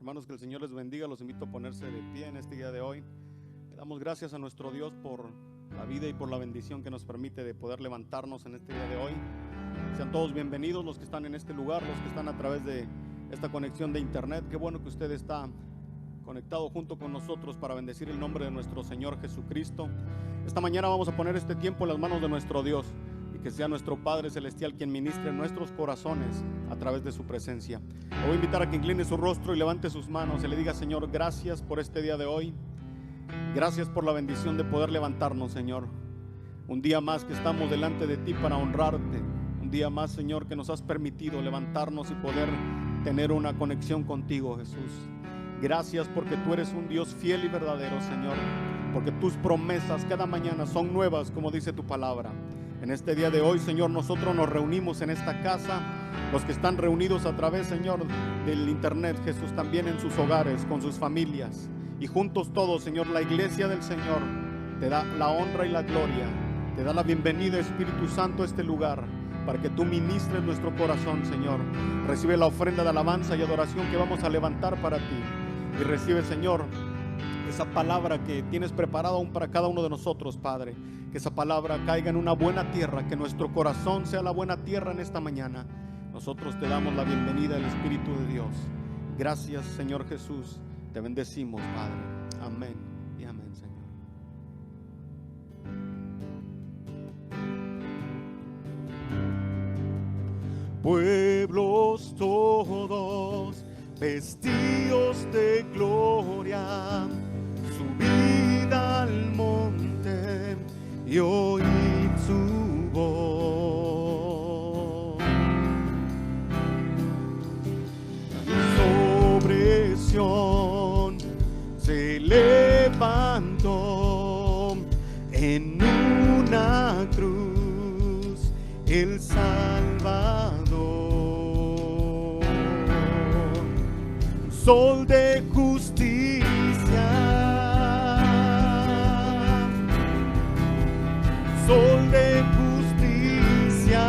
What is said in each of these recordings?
Hermanos, que el Señor les bendiga. Los invito a ponerse de pie en este día de hoy. Le damos gracias a nuestro Dios por la vida y por la bendición que nos permite de poder levantarnos en este día de hoy. Sean todos bienvenidos los que están en este lugar, los que están a través de esta conexión de internet. Qué bueno que usted está conectado junto con nosotros para bendecir el nombre de nuestro Señor Jesucristo. Esta mañana vamos a poner este tiempo en las manos de nuestro Dios, y que sea nuestro Padre Celestial quien ministre en nuestros corazones a través de su presencia. Le voy a invitar a que incline su rostro y levante sus manos y le diga: Señor, gracias por este día de hoy. Gracias por la bendición de poder levantarnos, Señor. Un día más que estamos delante de ti para honrarte. Un día más, Señor, que nos has permitido levantarnos y poder tener una conexión contigo, Jesús. Gracias porque tú eres un Dios fiel y verdadero, Señor, porque tus promesas cada mañana son nuevas, como dice tu palabra. En este día de hoy, Señor, nosotros nos reunimos en esta casa, los que están reunidos a través, Señor, del internet, Jesús, también en sus hogares, con sus familias, y juntos todos, Señor, la iglesia del Señor te da la honra y la gloria, te da la bienvenida, Espíritu Santo, a este lugar, para que tú ministres nuestro corazón, Señor. Recibe la ofrenda de alabanza y adoración que vamos a levantar para ti, y recibe, Señor, esa palabra que tienes preparada aún para cada uno de nosotros, Padre. Que esa palabra caiga en una buena tierra, que nuestro corazón sea la buena tierra en esta mañana. Nosotros te damos la bienvenida al Espíritu de Dios. Gracias, Señor Jesús. Te bendecimos, Padre. Amén y amén, Señor. Pueblos todos, vestidos de gloria, subid al monte y oíd su voz. Sobre Sión se levantó en una cruz el Salvador, sol de justicia, sol de justicia.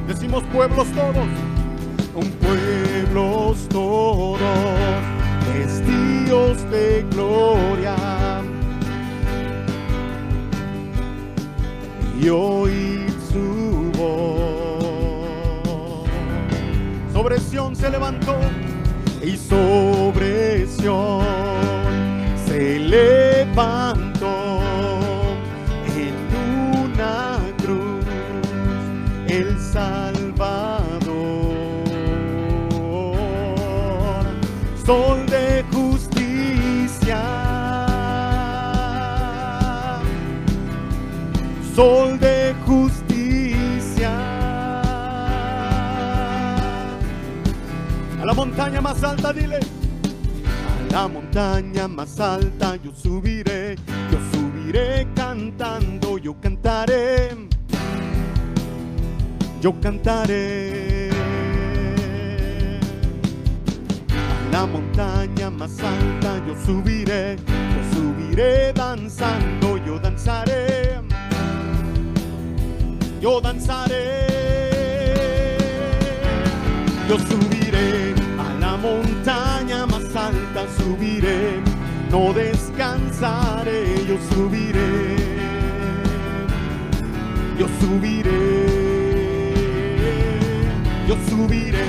Decimos pueblos todos, pueblos todos, vestidos de gloria, y oíd su voz. Sobre Sión se levantó, y sobre Sión se levantó en una cruz el Salvador, sol de justicia, sol de justicia. A la montaña más alta, dile: la montaña más alta yo subiré cantando, yo cantaré, yo cantaré. A la montaña más alta yo subiré danzando, yo danzaré, yo danzaré. Yo subiré a la montaña más alta, subiré, no descansaré. Yo subiré, yo subiré, yo subiré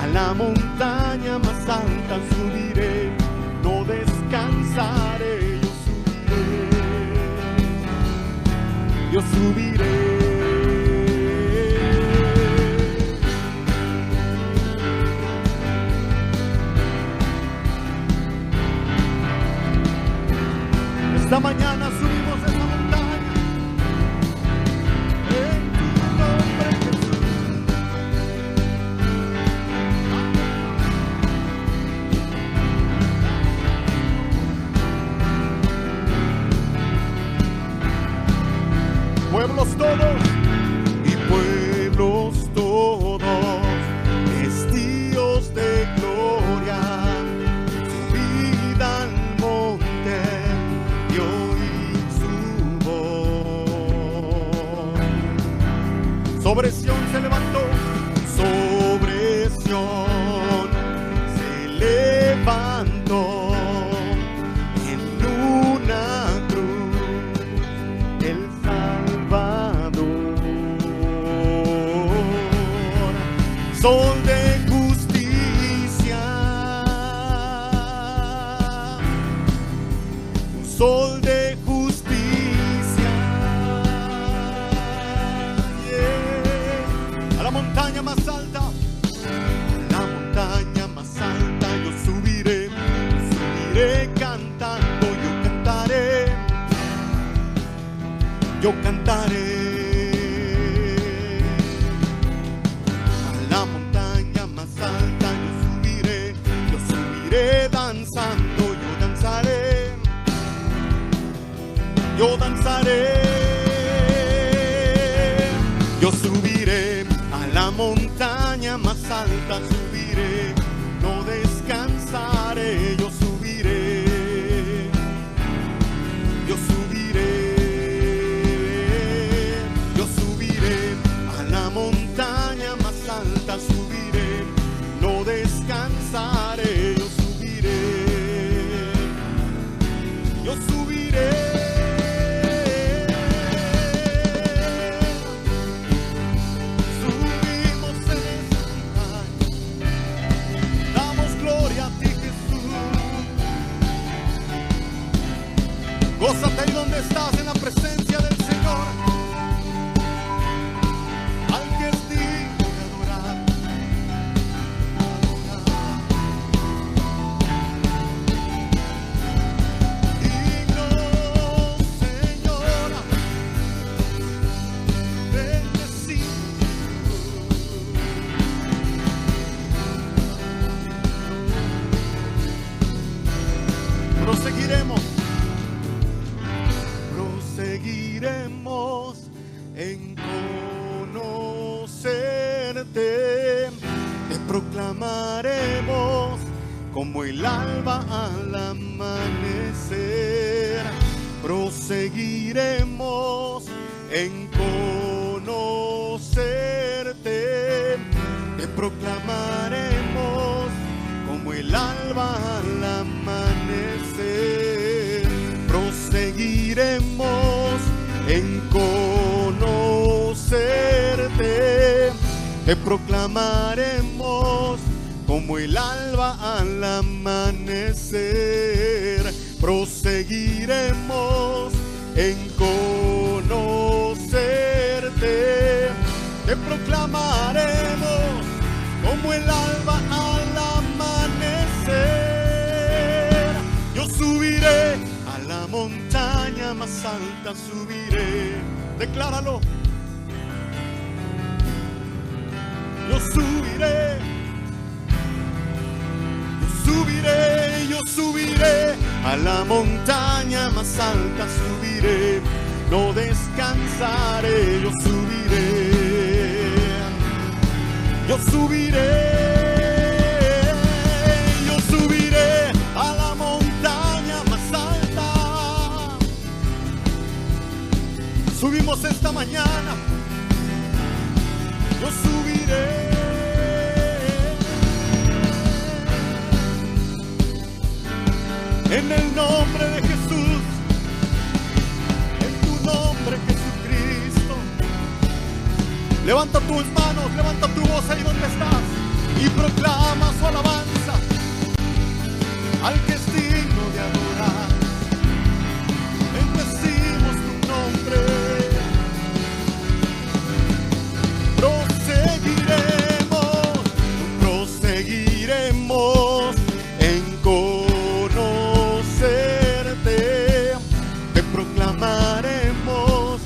a la montaña más alta, subiré, no descansaré. Yo subiré, yo subiré. Esta mañana subimos esta montaña en tu nombre, Jesús. Pueblos todos y pueblos todos, vestidos de gloria, subid al monte y oíd su voz. Sobre Sión se levantó, sobre levantó en una cruz el Salvador, sol de justicia, sol de justicia, yeah. A la montaña más alta, yo subiré cantando, yo cantaré. A la montaña más alta yo subiré danzando, yo danzaré. Yo subiré a la montaña más alta, subiré, no descansaré. Yo subiré, yo subiré, yo subiré a la montaña más alta, subiré, no descansaré. Yo subiré, yo subiré. Gózate ahí donde estás, en la presencia del Señor, al que es digno de adorar. Digno, Señor, bendecido. Proseguiremos en conocerte, te proclamaremos como el alba al amanecer. Proseguiremos en conocerte, te proclamaremos como el alba al amanecer. Proseguiremos en conocerte, te proclamaremos como el alba al amanecer. Proseguiremos en conocerte, te proclamaremos como el alba al amanecer. Yo subiré a la montaña más alta, subiré, decláralo. Yo subiré, yo subiré, yo subiré a la montaña más alta, subiré, no descansaré. Yo subiré, yo subiré. Subimos esta mañana, yo subiré. En el nombre de Jesús, en tu nombre Jesucristo. Levanta tus manos, levanta tu voz ahí donde estás y proclama su alabanza al que es digno de adorar. Bendecimos tu nombre. Proseguiremos en conocerte, te proclamaremos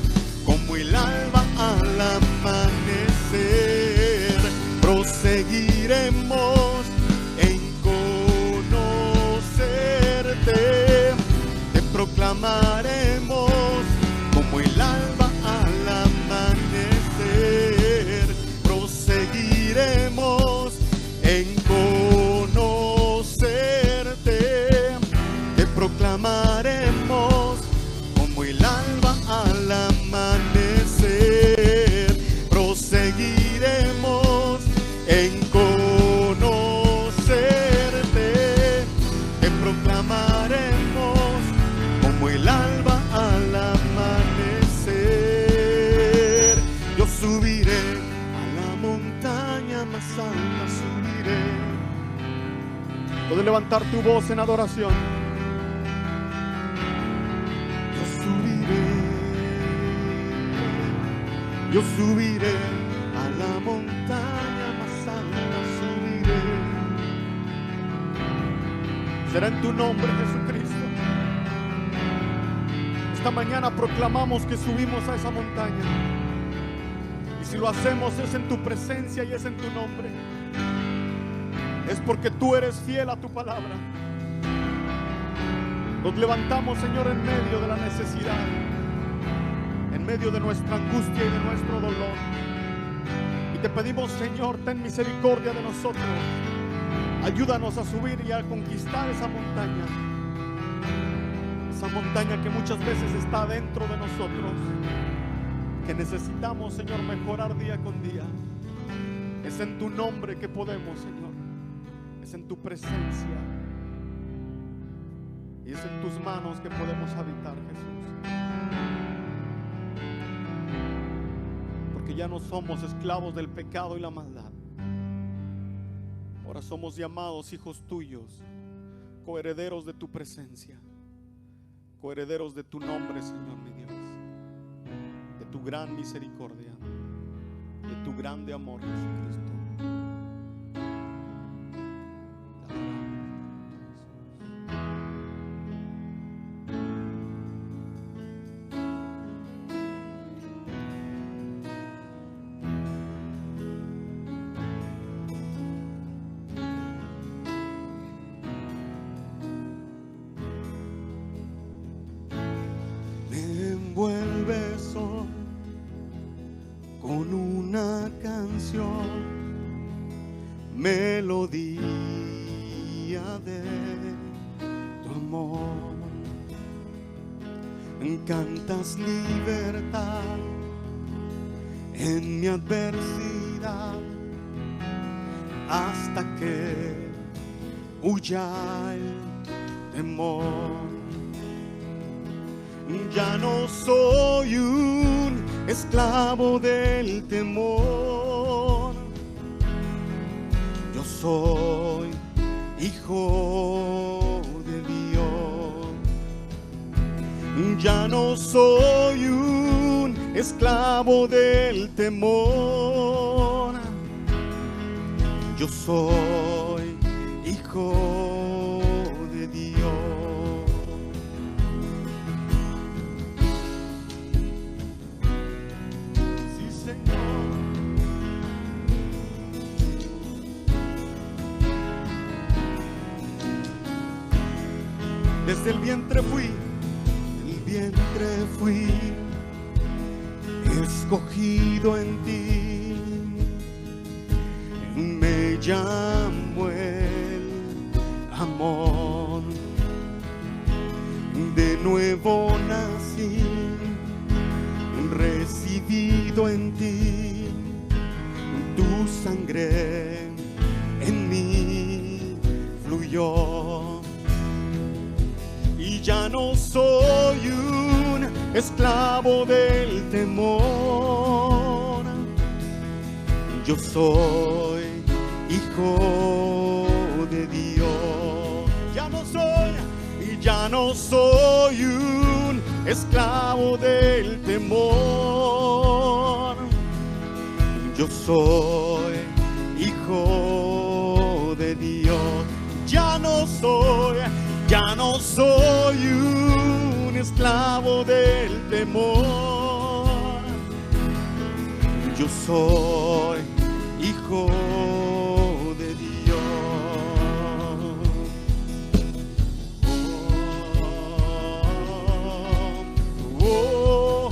como el alba al amanecer. Proseguiremos en conocerte, te proclamaremos como el alba al amanecer. Proseguiremos en conocerte, te proclamaremos como el alba al amanecer. Proseguiremos en conocerte, Puedes levantar tu voz en adoración. Yo subiré a la montaña más alta, subiré. Será en tu nombre, Jesucristo. Esta mañana proclamamos que subimos a esa montaña. Y si lo hacemos es en tu presencia y es en tu nombre. Es porque tú eres fiel a tu palabra. Nos levantamos, Señor, en medio de la necesidad, en medio de nuestra angustia y de nuestro dolor. Y te pedimos, Señor, ten misericordia de nosotros. Ayúdanos a subir y a conquistar esa montaña. Esa montaña que muchas veces está dentro de nosotros, que necesitamos, Señor, mejorar día con día. Es en tu nombre que podemos, Señor. Es en tu presencia. Y es en tus manos que podemos habitar, Jesús. Porque ya no somos esclavos del pecado y la maldad. Ahora somos llamados hijos tuyos, coherederos de tu presencia, coherederos de tu nombre, Señor mi Dios, de tu gran misericordia, de tu grande amor, Jesucristo. Vuelves hoy con una canción, melodía de tu amor. Cantas libertad en mi adversidad hasta que huya el temor. Ya no soy un esclavo del temor. Yo soy hijo de Dios. Ya no soy un esclavo del temor. Yo soy hijo de Dios. Desde el vientre fui escogido en ti. Me llamó el amor. De nuevo nací, residido en ti. Tu sangre en mí fluyó. Y ya no soy un esclavo del temor. Yo soy hijo de Dios. Ya no soy un esclavo del temor. Yo soy hijo de Dios. Ya no soy un esclavo del temor. Yo soy hijo de Dios. Oh,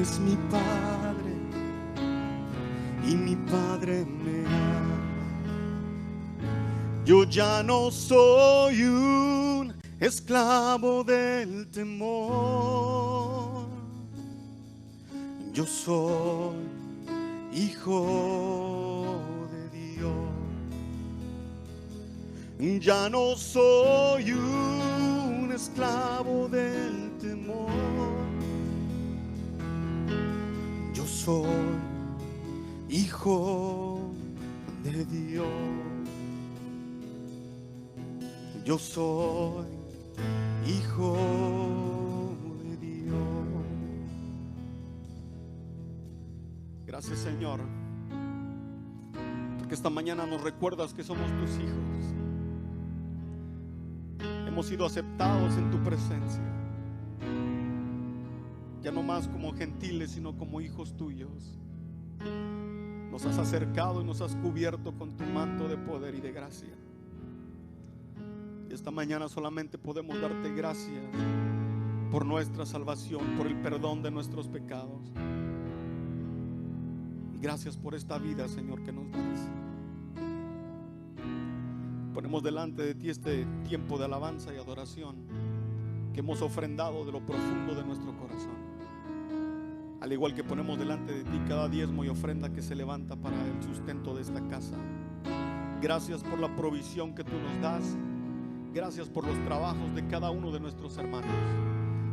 es mi Padre y mi Padre me ama. Yo ya no soy un esclavo del temor. Yo soy hijo de Dios. Ya no soy un esclavo del temor. Yo soy hijo de Dios. Yo soy hijo de Dios. Gracias, Señor, porque esta mañana nos recuerdas que somos tus hijos. Hemos sido aceptados en tu presencia, ya no más como gentiles, sino como hijos tuyos. Nos has acercado y nos has cubierto con tu manto de poder y de gracia. Y esta mañana solamente podemos darte gracias por nuestra salvación, por el perdón de nuestros pecados. Y gracias por esta vida, Señor, que nos das. Ponemos delante de ti este tiempo de alabanza y adoración que hemos ofrendado de lo profundo de nuestro corazón. Al igual que ponemos delante de ti cada diezmo y ofrenda que se levanta para el sustento de esta casa. Gracias por la provisión que tú nos das. Gracias por los trabajos de cada uno de nuestros hermanos.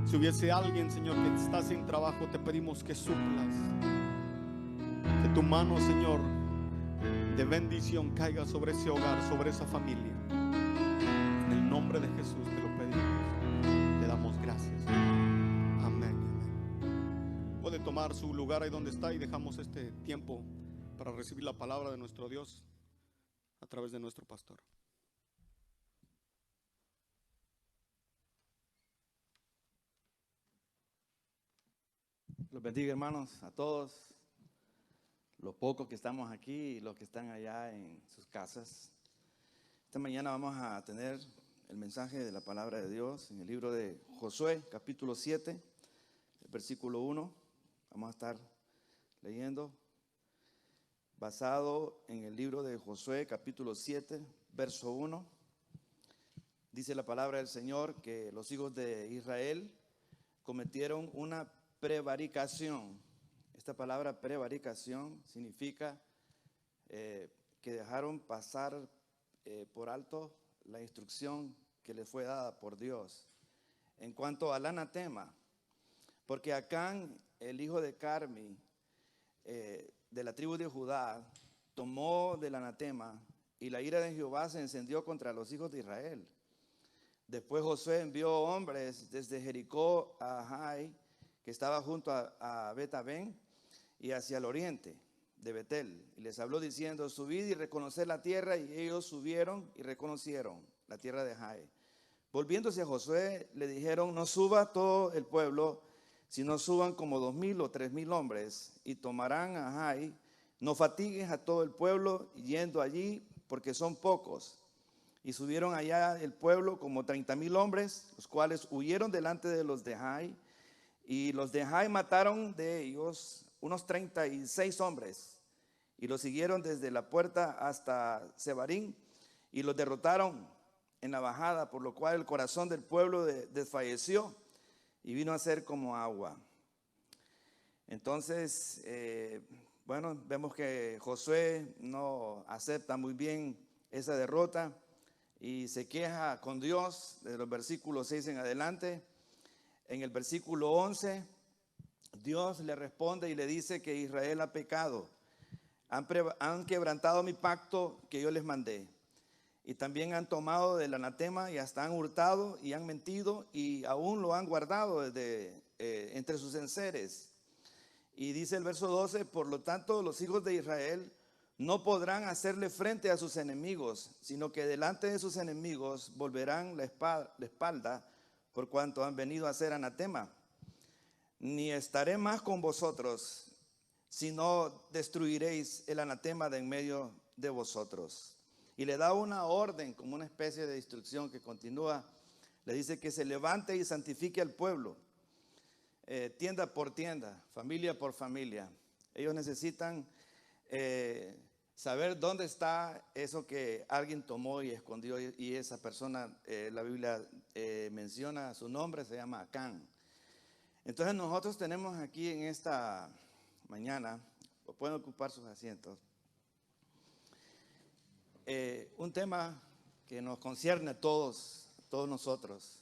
Si hubiese alguien, Señor, que está sin trabajo, te pedimos que suplas. Que tu mano, Señor, de bendición caiga sobre ese hogar, sobre esa familia. En el nombre de Jesús te lo pedimos. Te damos gracias. Amén. Puede tomar su lugar ahí donde está y dejamos este tiempo para recibir la palabra de nuestro Dios a través de nuestro pastor. Los bendiga, hermanos, a todos, los pocos que estamos aquí y los que están allá en sus casas. Esta mañana vamos a tener el mensaje de la palabra de Dios en el libro de Josué, capítulo 7, el versículo 1. Vamos a estar leyendo basado en el libro de Josué, capítulo 7, verso 1. Dice la palabra del Señor que los hijos de Israel cometieron una prevaricación. Esta palabra prevaricación significa que dejaron pasar por alto la instrucción que les fue dada por Dios en cuanto al anatema, porque Acán, el hijo de Carmi, de la tribu de Judá, tomó del anatema y la ira de Jehová se encendió contra los hijos de Israel. Después Josué envió hombres desde Jericó a Jai, que estaba junto a Bet-Aven y hacia el oriente de Betel, y les habló diciendo: subid y reconoced la tierra. Y ellos subieron y reconocieron la tierra de Jai. Volviéndose a Josué, le dijeron: no suba todo el pueblo, sino suban como 2,000 o 3,000 hombres, y tomarán a Jai. No fatigues a todo el pueblo yendo allí, porque son pocos. Y subieron allá el pueblo como 30,000 hombres, los cuales huyeron delante de los de Jai. Y los de Jai mataron de ellos unos 36 hombres, y los siguieron desde la puerta hasta Sebarín, y los derrotaron en la bajada, por lo cual el corazón del pueblo desfalleció y vino a ser como agua. Entonces, vemos que Josué no acepta muy bien esa derrota y se queja con Dios desde los versículos 6 en adelante. En el versículo 11, Dios le responde y le dice que Israel ha pecado. Han quebrantado mi pacto que yo les mandé. Y también han tomado del anatema y hasta han hurtado y han mentido y aún lo han guardado entre sus enseres. Y dice el verso 12: por lo tanto, los hijos de Israel no podrán hacerle frente a sus enemigos, sino que delante de sus enemigos volverán la espalda, por cuanto han venido a ser anatema. Ni estaré más con vosotros, sino destruiréis el anatema de en medio de vosotros. Y le da una orden, como una especie de instrucción que continúa. Le dice que se levante y santifique al pueblo. tienda por tienda, familia por familia. Ellos necesitan saber dónde está eso que alguien tomó y escondió, y esa persona, la Biblia menciona su nombre, se llama Acán. Entonces nosotros tenemos aquí en esta mañana, pueden ocupar sus asientos, un tema que nos concierne a todos nosotros.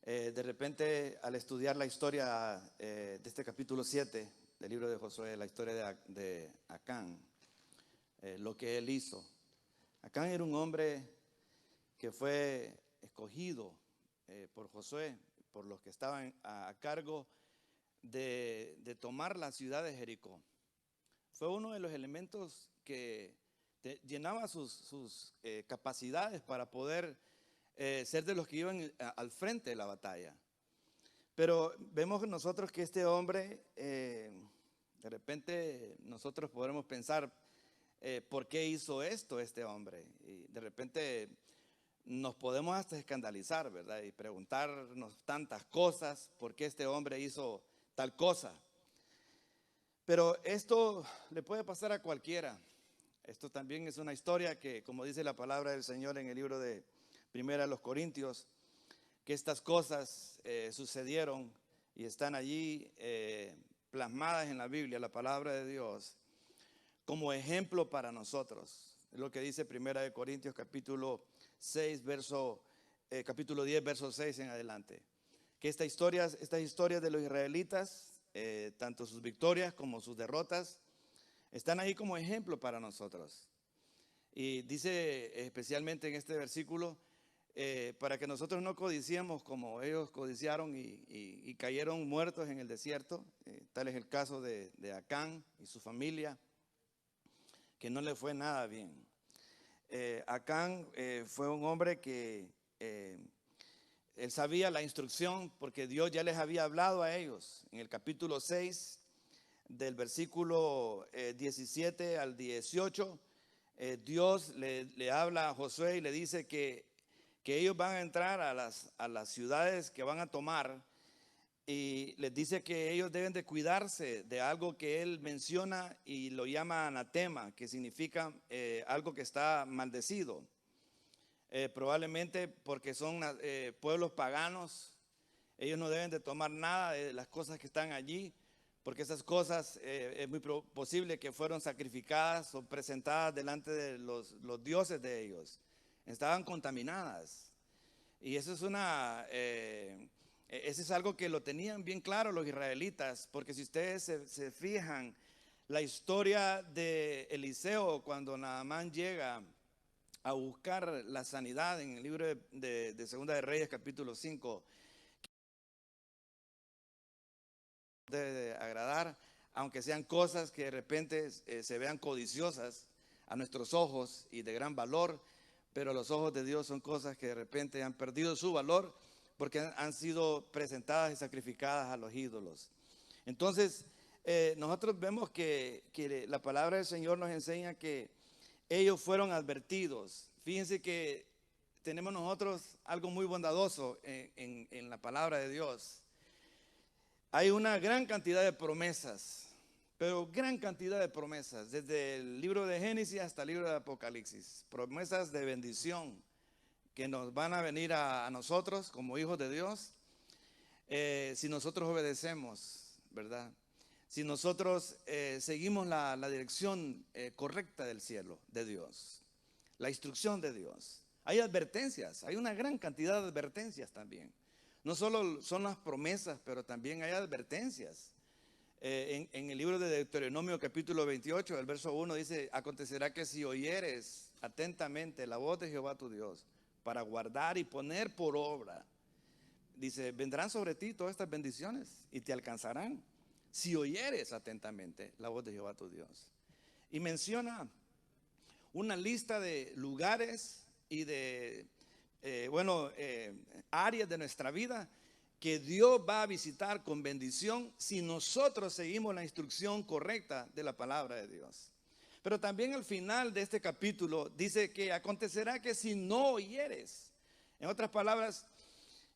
De repente, al estudiar la historia de este capítulo 7 del libro de Josué, la historia de Acán, lo que él hizo. Acán era un hombre que fue escogido por Josué, por los que estaban a cargo de tomar la ciudad de Jericó. Fue uno de los elementos que llenaba sus capacidades para poder ser de los que iban al frente de la batalla. Pero vemos nosotros que este hombre, de repente nosotros podremos pensar, ¿por qué hizo esto este hombre? Y de repente nos podemos hasta escandalizar, ¿verdad? Y preguntarnos tantas cosas, ¿por qué este hombre hizo tal cosa? Pero esto le puede pasar a cualquiera. Esto también es una historia que, como dice la palabra del Señor en el libro de Primera de los Corintios, que estas cosas sucedieron y están allí plasmadas en la Biblia, la palabra de Dios, como ejemplo para nosotros. Es lo que dice Primera de Corintios capítulo 10, verso 6 en adelante. Que estas historias de los israelitas, tanto sus victorias como sus derrotas, están ahí como ejemplo para nosotros. Y dice especialmente en este versículo, para que nosotros no codiciemos como ellos codiciaron y cayeron muertos en el desierto. Tal es el caso de Acán y su familia, que no le fue nada bien. Acán fue un hombre que él sabía la instrucción, porque Dios ya les había hablado a ellos. En el capítulo 6, del versículo 17 al 18, Dios le habla a Josué y le dice que ellos van a entrar a las ciudades que van a tomar, y les dice que ellos deben de cuidarse de algo que él menciona y lo llama anatema, que significa algo que está maldecido. Probablemente porque son pueblos paganos, ellos no deben de tomar nada de las cosas que están allí, porque esas cosas es muy posible que fueron sacrificadas o presentadas delante de los dioses de ellos. Estaban contaminadas. Y eso es algo que lo tenían bien claro los israelitas, porque si ustedes se fijan, la historia de Eliseo, cuando Naamán llega a buscar la sanidad en el libro de Segunda de Reyes, capítulo 5, de agradar, aunque sean cosas que de repente se vean codiciosas a nuestros ojos y de gran valor, pero los ojos de Dios son cosas que de repente han perdido su valor porque han sido presentadas y sacrificadas a los ídolos. Entonces, nosotros vemos que la palabra del Señor nos enseña que ellos fueron advertidos. Fíjense que tenemos nosotros algo muy bondadoso en la palabra de Dios. Hay una gran cantidad de promesas, pero gran cantidad de promesas, desde el libro de Génesis hasta el libro de Apocalipsis. Promesas de bendición que nos van a venir a nosotros como hijos de Dios, si nosotros obedecemos, ¿verdad? Si nosotros seguimos la dirección correcta del cielo, de Dios, la instrucción de Dios. Hay advertencias, hay una gran cantidad de advertencias también. No solo son las promesas, pero también hay advertencias. En el libro de Deuteronomio capítulo 28, el verso 1 dice: acontecerá que si oyeres atentamente la voz de Jehová tu Dios, para guardar y poner por obra, dice, vendrán sobre ti todas estas bendiciones y te alcanzarán si oyeres atentamente la voz de Jehová tu Dios. Y menciona una lista de lugares y de áreas de nuestra vida que Dios va a visitar con bendición si nosotros seguimos la instrucción correcta de la palabra de Dios. Pero también al final de este capítulo dice que acontecerá que si no oyeres, en otras palabras,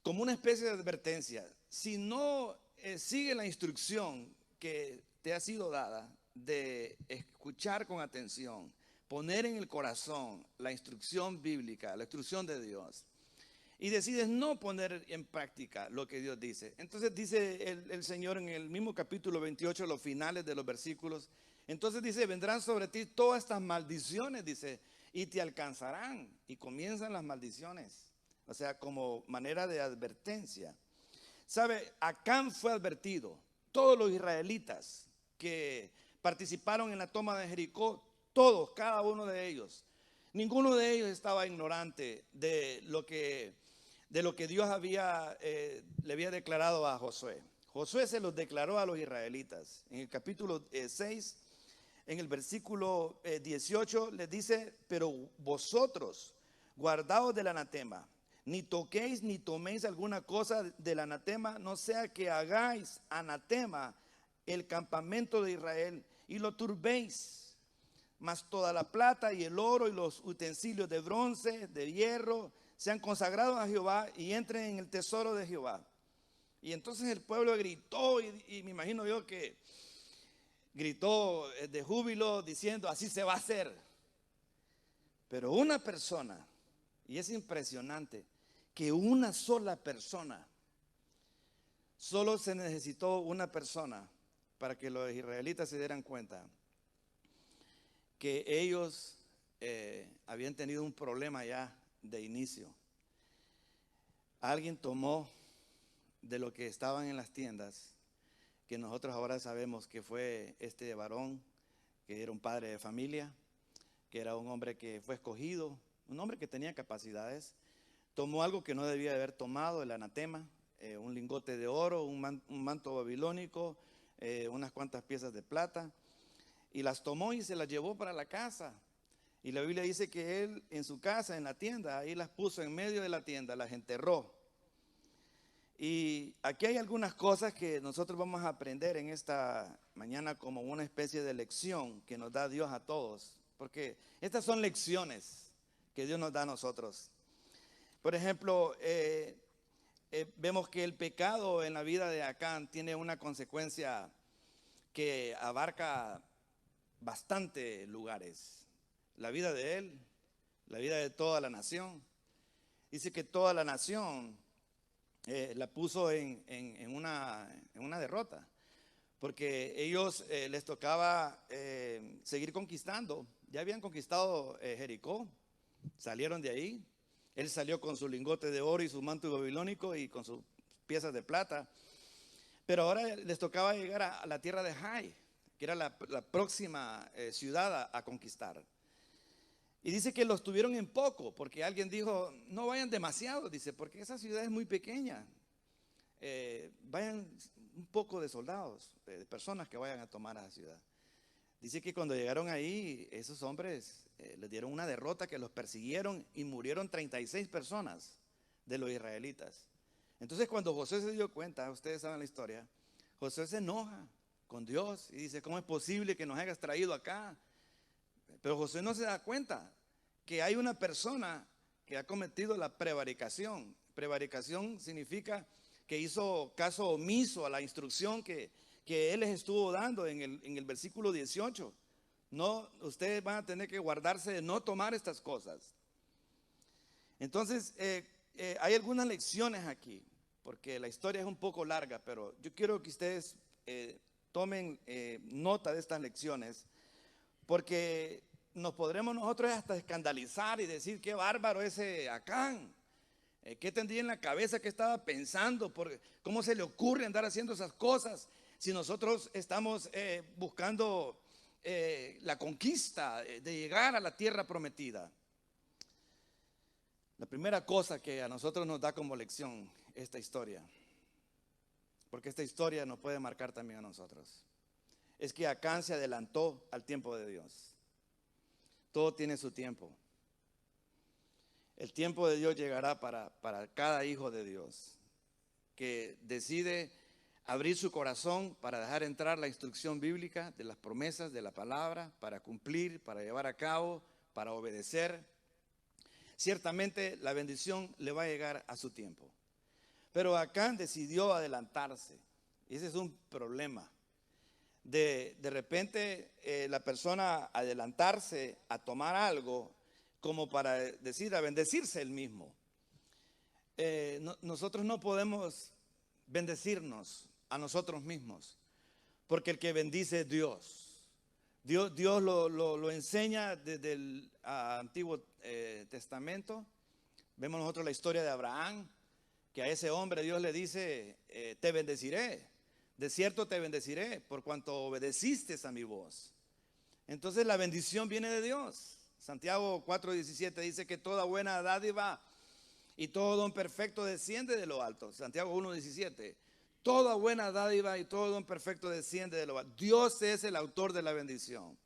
como una especie de advertencia, si no sigue la instrucción que te ha sido dada de escuchar con atención, poner en el corazón la instrucción bíblica, la instrucción de Dios, y decides no poner en práctica lo que Dios dice, entonces dice el Señor en el mismo capítulo 28, los finales de los versículos, entonces dice, vendrán sobre ti todas estas maldiciones, dice, y te alcanzarán. Y comienzan las maldiciones, o sea, como manera de advertencia. ¿Sabe? Acán fue advertido. Todos los israelitas que participaron en la toma de Jericó, todos, cada uno de ellos, ninguno de ellos estaba ignorante de lo que Dios le había declarado a Josué. Josué se los declaró a los israelitas. En el capítulo 6, en el versículo 18, les dice, pero vosotros guardaos del anatema, ni toquéis ni toméis alguna cosa del anatema, no sea que hagáis anatema el campamento de Israel y lo turbéis. Mas toda la plata y el oro y los utensilios de bronce, de hierro, sean consagrados a Jehová y entren en el tesoro de Jehová. Y entonces el pueblo gritó y me imagino yo que gritó de júbilo diciendo, así se va a hacer. Pero una persona, y es impresionante, que una sola persona, solo se necesitó una persona para que los israelitas se dieran cuenta que ellos habían tenido un problema ya de inicio. Alguien tomó de lo que estaban en las tiendas, que nosotros ahora sabemos que fue este varón, que era un padre de familia, que era un hombre que fue escogido, un hombre que tenía capacidades, tomó algo que no debía de haber tomado, el anatema, un lingote de oro, un manto babilónico, unas cuantas piezas de plata, y las tomó y se las llevó para la casa. Y la Biblia dice que él en su casa, en la tienda, ahí las puso en medio de la tienda, las enterró. Y aquí hay algunas cosas que nosotros vamos a aprender en esta mañana como una especie de lección que nos da Dios a todos, porque estas son lecciones que Dios nos da a nosotros. Por ejemplo, vemos que el pecado en la vida de Acán tiene una consecuencia que abarca bastante lugares. La vida de él, la vida de toda la nación. Dice que toda la nación la puso en una derrota, porque ellos les tocaba seguir conquistando. Ya habían conquistado Jericó, salieron de ahí. Él salió con su lingote de oro y su manto babilónico y con sus piezas de plata, pero ahora les tocaba llegar a la tierra de Jai, que era la próxima ciudad a conquistar. Y dice que los tuvieron en poco, porque alguien dijo, no vayan demasiado, dice, porque esa ciudad es muy pequeña. Vayan un poco de soldados, de personas que vayan a tomar a la ciudad. Dice que cuando llegaron ahí, esos hombres les dieron una derrota, que los persiguieron y murieron 36 personas de los israelitas. Entonces cuando Josué se dio cuenta, ustedes saben la historia, Josué se enoja con Dios y dice, ¿cómo es posible que nos hayas traído acá? Pero Josué no se da cuenta que hay una persona que ha cometido la prevaricación. Prevaricación significa que hizo caso omiso a la instrucción que él les estuvo dando en el versículo 18. No, ustedes van a tener que guardarse de no tomar estas cosas. Entonces, hay algunas lecciones aquí, porque la historia es un poco larga, pero yo quiero que ustedes tomen nota de estas lecciones, porque nos podremos nosotros hasta escandalizar y decir, qué bárbaro ese Acán. ¿Qué tendría en la cabeza? ¿Qué estaba pensando? ¿Cómo se le ocurre andar haciendo esas cosas? Si nosotros estamos buscando la conquista de llegar a la tierra prometida. La primera cosa que a nosotros nos da como lección esta historia, porque esta historia nos puede marcar también a nosotros, es que Acán se adelantó al tiempo de Dios. Todo tiene su tiempo. El tiempo de Dios llegará para cada hijo de Dios que decide abrir su corazón para dejar entrar la instrucción bíblica de las promesas de la palabra, para cumplir, para llevar a cabo, para obedecer. Ciertamente la bendición le va a llegar a su tiempo. Pero Acán decidió adelantarse. Y ese es un problema. De repente la persona adelantarse a tomar algo como para decir, a bendecirse él mismo. Nosotros no podemos bendecirnos a nosotros mismos, porque el que bendice es Dios. Dios lo enseña desde el Antiguo Testamento. Vemos nosotros la historia de Abraham, que a ese hombre Dios le dice, te bendeciré, de cierto te bendeciré, por cuanto obedeciste a mi voz. Entonces la bendición viene de Dios. Santiago 4:17 dice que toda buena dádiva y todo don perfecto desciende de lo alto. Santiago 1:17. Toda buena dádiva y todo don perfecto desciende de lo alto. Dios es el autor de la bendición.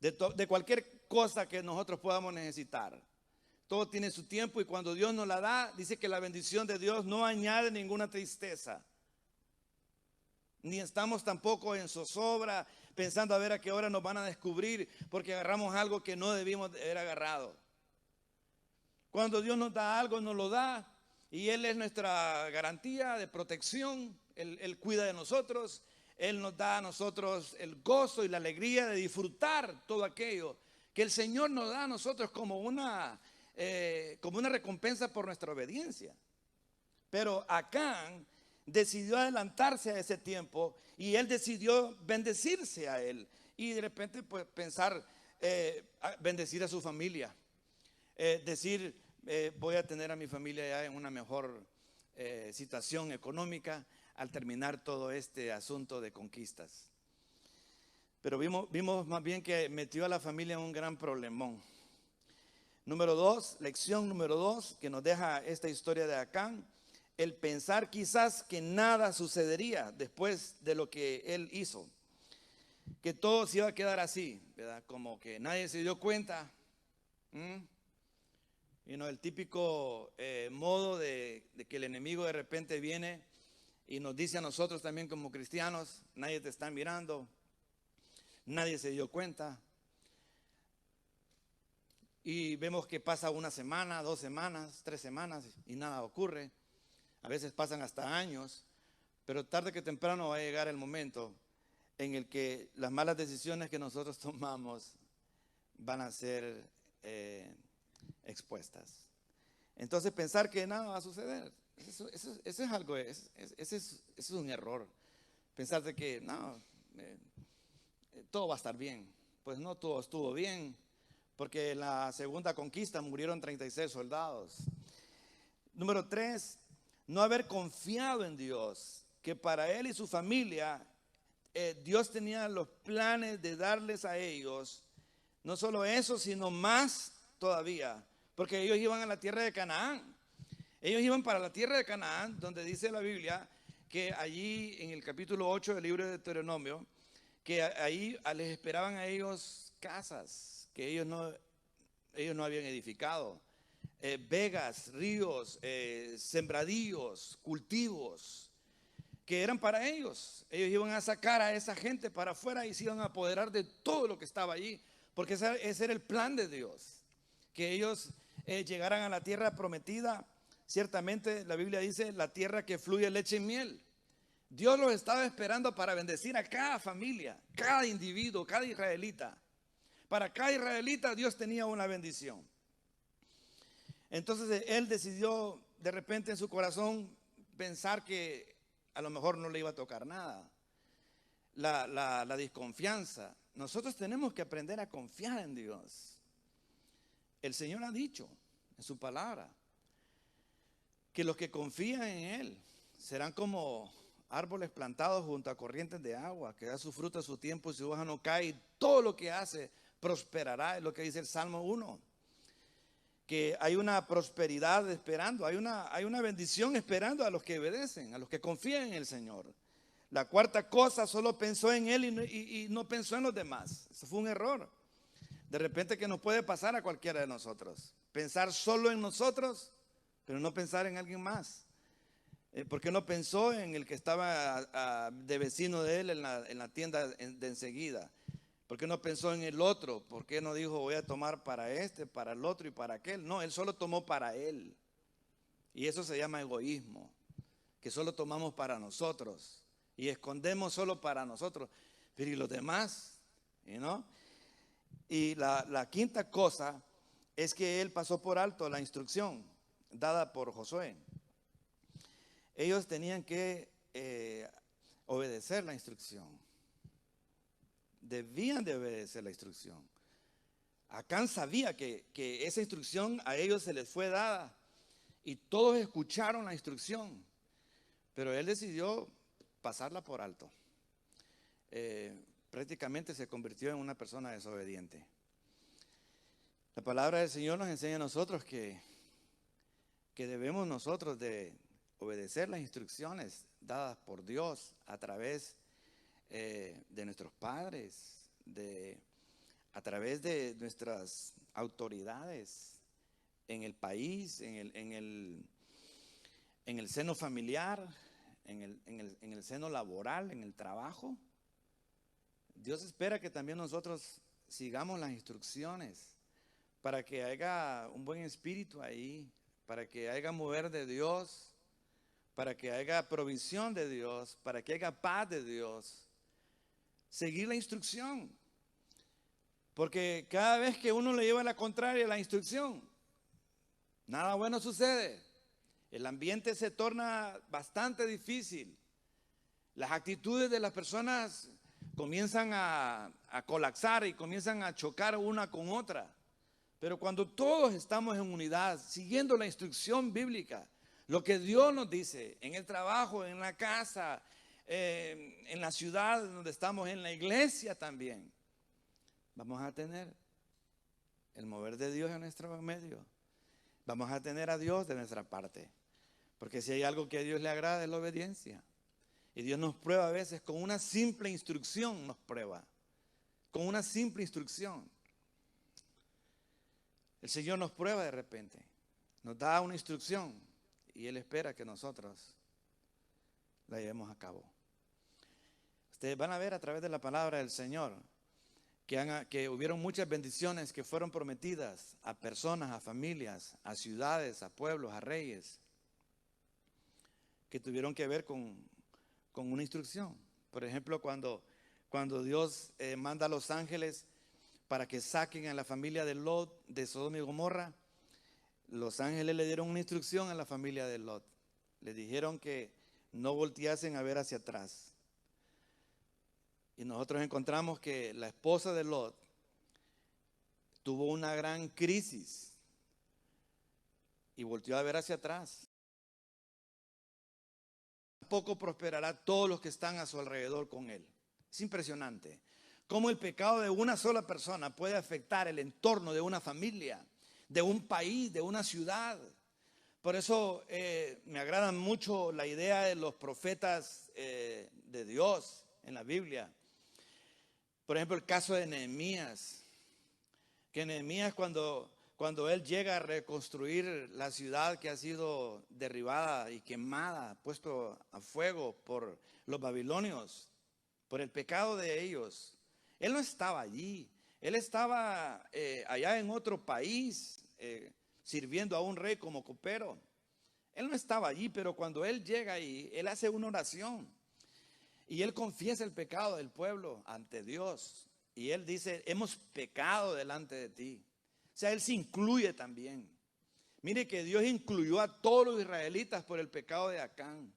De cualquier cosa que nosotros podamos necesitar. Todo tiene su tiempo y cuando Dios nos la da, dice que la bendición de Dios no añade ninguna tristeza. Ni estamos tampoco en zozobra pensando a ver a qué hora nos van a descubrir porque agarramos algo que no debimos haber agarrado. Cuando Dios nos da algo, nos lo da y Él es nuestra garantía de protección. Él cuida de nosotros. Él nos da a nosotros el gozo y la alegría de disfrutar todo aquello que el Señor nos da a nosotros como una recompensa por nuestra obediencia. Pero Acán decidió adelantarse a ese tiempo y él decidió bendecirse a él y de repente pues pensar bendecir a su familia, decir voy a tener a mi familia ya en una mejor situación económica al terminar todo este asunto de conquistas. Pero vimos más bien que metió a la familia en un gran problemón. Lección número 2 que nos deja esta historia de Acán, el pensar quizás que nada sucedería después de lo que él hizo, que todo se iba a quedar así, ¿verdad? Como que nadie se dio cuenta. El típico modo de que el enemigo de repente viene y nos dice a nosotros también como cristianos, nadie te está mirando, nadie se dio cuenta. Y vemos que pasa una semana, 2 semanas, 3 semanas y nada ocurre. A veces pasan hasta años, pero tarde que temprano va a llegar el momento en el que las malas decisiones que nosotros tomamos van a ser expuestas. Entonces pensar que nada va a suceder, eso es un error. Pensar de que no, todo va a estar bien. Pues no todo estuvo bien, porque en la segunda conquista murieron 36 soldados. Número 3, no haber confiado en Dios, que para él y su familia Dios tenía los planes de darles a ellos, no solo eso, sino más todavía, porque ellos iban a la tierra de Canaán. Ellos iban para la tierra de Canaán, donde dice la Biblia que allí en el capítulo 8 del libro de Deuteronomio, que ahí les esperaban a ellos casas que ellos no habían edificado. Vegas, ríos, sembradíos, cultivos que eran para ellos. Ellos iban a sacar a esa gente para afuera y se iban a apoderar de todo lo que estaba allí, porque ese era el plan de Dios, que ellos llegaran a la tierra prometida. Ciertamente la Biblia dice la tierra que fluye leche y miel. Dios los estaba esperando para bendecir a cada familia, cada individuo, cada israelita. Para cada israelita Dios tenía una bendición. Entonces él decidió de repente en su corazón pensar que a lo mejor no le iba a tocar nada. La desconfianza. Nosotros tenemos que aprender a confiar en Dios. El Señor ha dicho en su palabra que los que confían en Él serán como árboles plantados junto a corrientes de agua, que da su fruto a su tiempo y su hoja no cae, y todo lo que hace prosperará, es lo que dice el Salmo 1. Que hay una prosperidad esperando, hay una bendición esperando a los que obedecen, a los que confían en el Señor. La cuarta cosa, solo pensó en Él y no pensó en los demás. Eso fue un error. De repente que nos puede pasar a cualquiera de nosotros. Pensar solo en nosotros, pero no pensar en alguien más. ¿Por qué no pensó en el que estaba de vecino de él en la tienda de enseguida? ¿Por qué no pensó en el otro? ¿Por qué no dijo voy a tomar para este, para el otro y para aquel? No, él solo tomó para él. Y eso se llama egoísmo, que solo tomamos para nosotros. y escondemos solo para nosotros. Pero ¿y los demás? ¿No? Y la quinta cosa es que él pasó por alto la instrucción dada por Josué. Ellos tenían que obedecer la instrucción. Debían de obedecer la instrucción. Acán sabía que esa instrucción a ellos se les fue dada y todos escucharon la instrucción, pero él decidió pasarla por alto. Prácticamente se convirtió en una persona desobediente. La palabra del Señor nos enseña a nosotros que debemos nosotros de obedecer las instrucciones dadas por Dios a través de nuestros padres, a través de nuestras autoridades en el país, en el seno familiar, en el seno laboral, en el trabajo. Dios espera que también nosotros sigamos las instrucciones para que haya un buen espíritu ahí, para que haya mover de Dios, para que haya provisión de Dios, para que haya paz de Dios. Seguir la instrucción. Porque cada vez que uno le lleva la contraria a la instrucción, nada bueno sucede. El ambiente se torna bastante difícil. Las actitudes de las personas comienzan a colapsar y comienzan a chocar una con otra. Pero cuando todos estamos en unidad, siguiendo la instrucción bíblica, lo que Dios nos dice en el trabajo, en la casa, en la ciudad donde estamos, en la iglesia también, vamos a tener el mover de Dios en nuestro medio. Vamos a tener a Dios de nuestra parte. Porque si hay algo que a Dios le agrada es la obediencia. Y Dios nos prueba a veces con una simple instrucción, nos prueba. Con una simple instrucción. El Señor nos prueba de repente. Nos da una instrucción y Él espera que nosotros la llevemos a cabo. Ustedes van a ver a través de la palabra del Señor que hubieron muchas bendiciones que fueron prometidas a personas, a familias, a ciudades, a pueblos, a reyes, que tuvieron que ver con una instrucción. Por ejemplo, cuando Dios manda a los ángeles para que saquen a la familia de Lot de Sodoma y Gomorra, los ángeles le dieron una instrucción a la familia de Lot. Le dijeron que no volteasen a ver hacia atrás. Y nosotros encontramos que la esposa de Lot tuvo una gran crisis y volteó a ver hacia atrás. Tampoco prosperará todos los que están a su alrededor con él. Es impresionante cómo el pecado de una sola persona puede afectar el entorno de una familia, de un país, de una ciudad. Por eso me agrada mucho la idea de los profetas de Dios en la Biblia. Por ejemplo, el caso de Nehemías. Que Nehemías cuando él llega a reconstruir la ciudad que ha sido derribada y quemada, puesto a fuego por los babilonios, por el pecado de ellos, él no estaba allí. Él estaba allá en otro país, sirviendo a un rey como copero. Él no estaba allí, pero cuando él llega ahí, él hace una oración. Y él confiesa el pecado del pueblo ante Dios. Y él dice, hemos pecado delante de ti. O sea, él se incluye también. Mire que Dios incluyó a todos los israelitas por el pecado de Acán.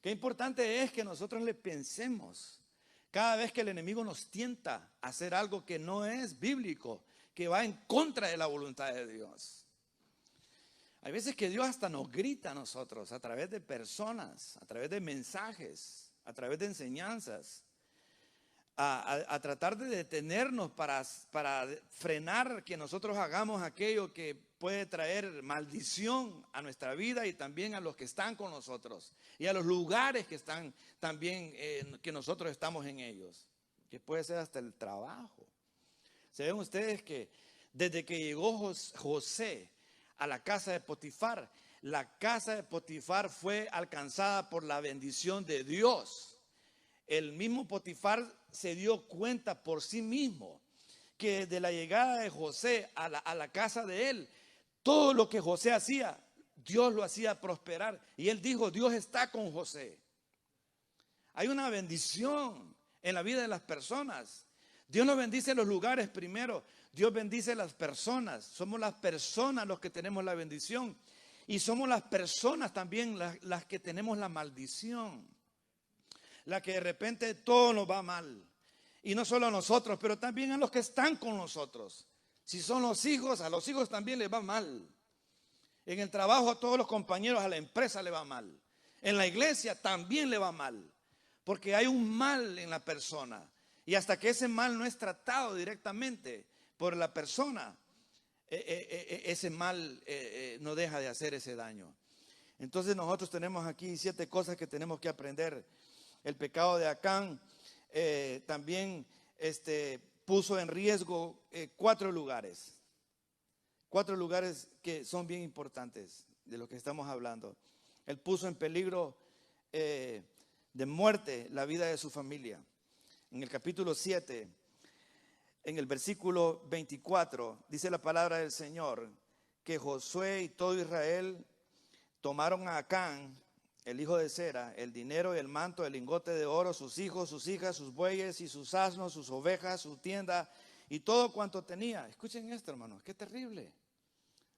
Qué importante es que nosotros le pensemos cada vez que el enemigo nos tienta a hacer algo que no es bíblico, que va en contra de la voluntad de Dios. Hay veces que Dios hasta nos grita a nosotros a través de personas, a través de mensajes, a través de enseñanzas, a tratar de detenernos para frenar que nosotros hagamos aquello que puede traer maldición a nuestra vida y también a los que están con nosotros y a los lugares que están también, que nosotros estamos en ellos, que puede ser hasta el trabajo. ¿Se ven ustedes que desde que llegó José a la casa de Potifar, la casa de Potifar fue alcanzada por la bendición de Dios? El mismo Potifar se dio cuenta por sí mismo que de la llegada de José a la casa de él, todo lo que José hacía, Dios lo hacía prosperar. Y él dijo, Dios está con José. Hay una bendición en la vida de las personas. Dios nos bendice en los lugares primero. Dios bendice a las personas. Somos las personas los que tenemos la bendición. Y somos las personas también las que tenemos la maldición. La que de repente todo nos va mal. Y no solo a nosotros, pero también a los que están con nosotros. Si son los hijos, a los hijos también les va mal. En el trabajo a todos los compañeros, a la empresa le va mal. En la iglesia también le va mal. Porque hay un mal en la persona. Y hasta que ese mal no es tratado directamente por la persona, ese mal no deja de hacer ese daño. Entonces nosotros tenemos aquí 7 cosas que tenemos que aprender. El pecado de Acán también puso en riesgo 4 lugares. 4 lugares que son bien importantes de lo que estamos hablando. Él puso en peligro de muerte la vida de su familia. En el capítulo 7, en el versículo 24, dice la palabra del Señor que Josué y todo Israel tomaron a Acán, el hijo de Zera, el dinero y el manto, el lingote de oro, sus hijos, sus hijas, sus bueyes y sus asnos, sus ovejas, su tienda y todo cuanto tenía. Escuchen esto, hermanos, qué terrible.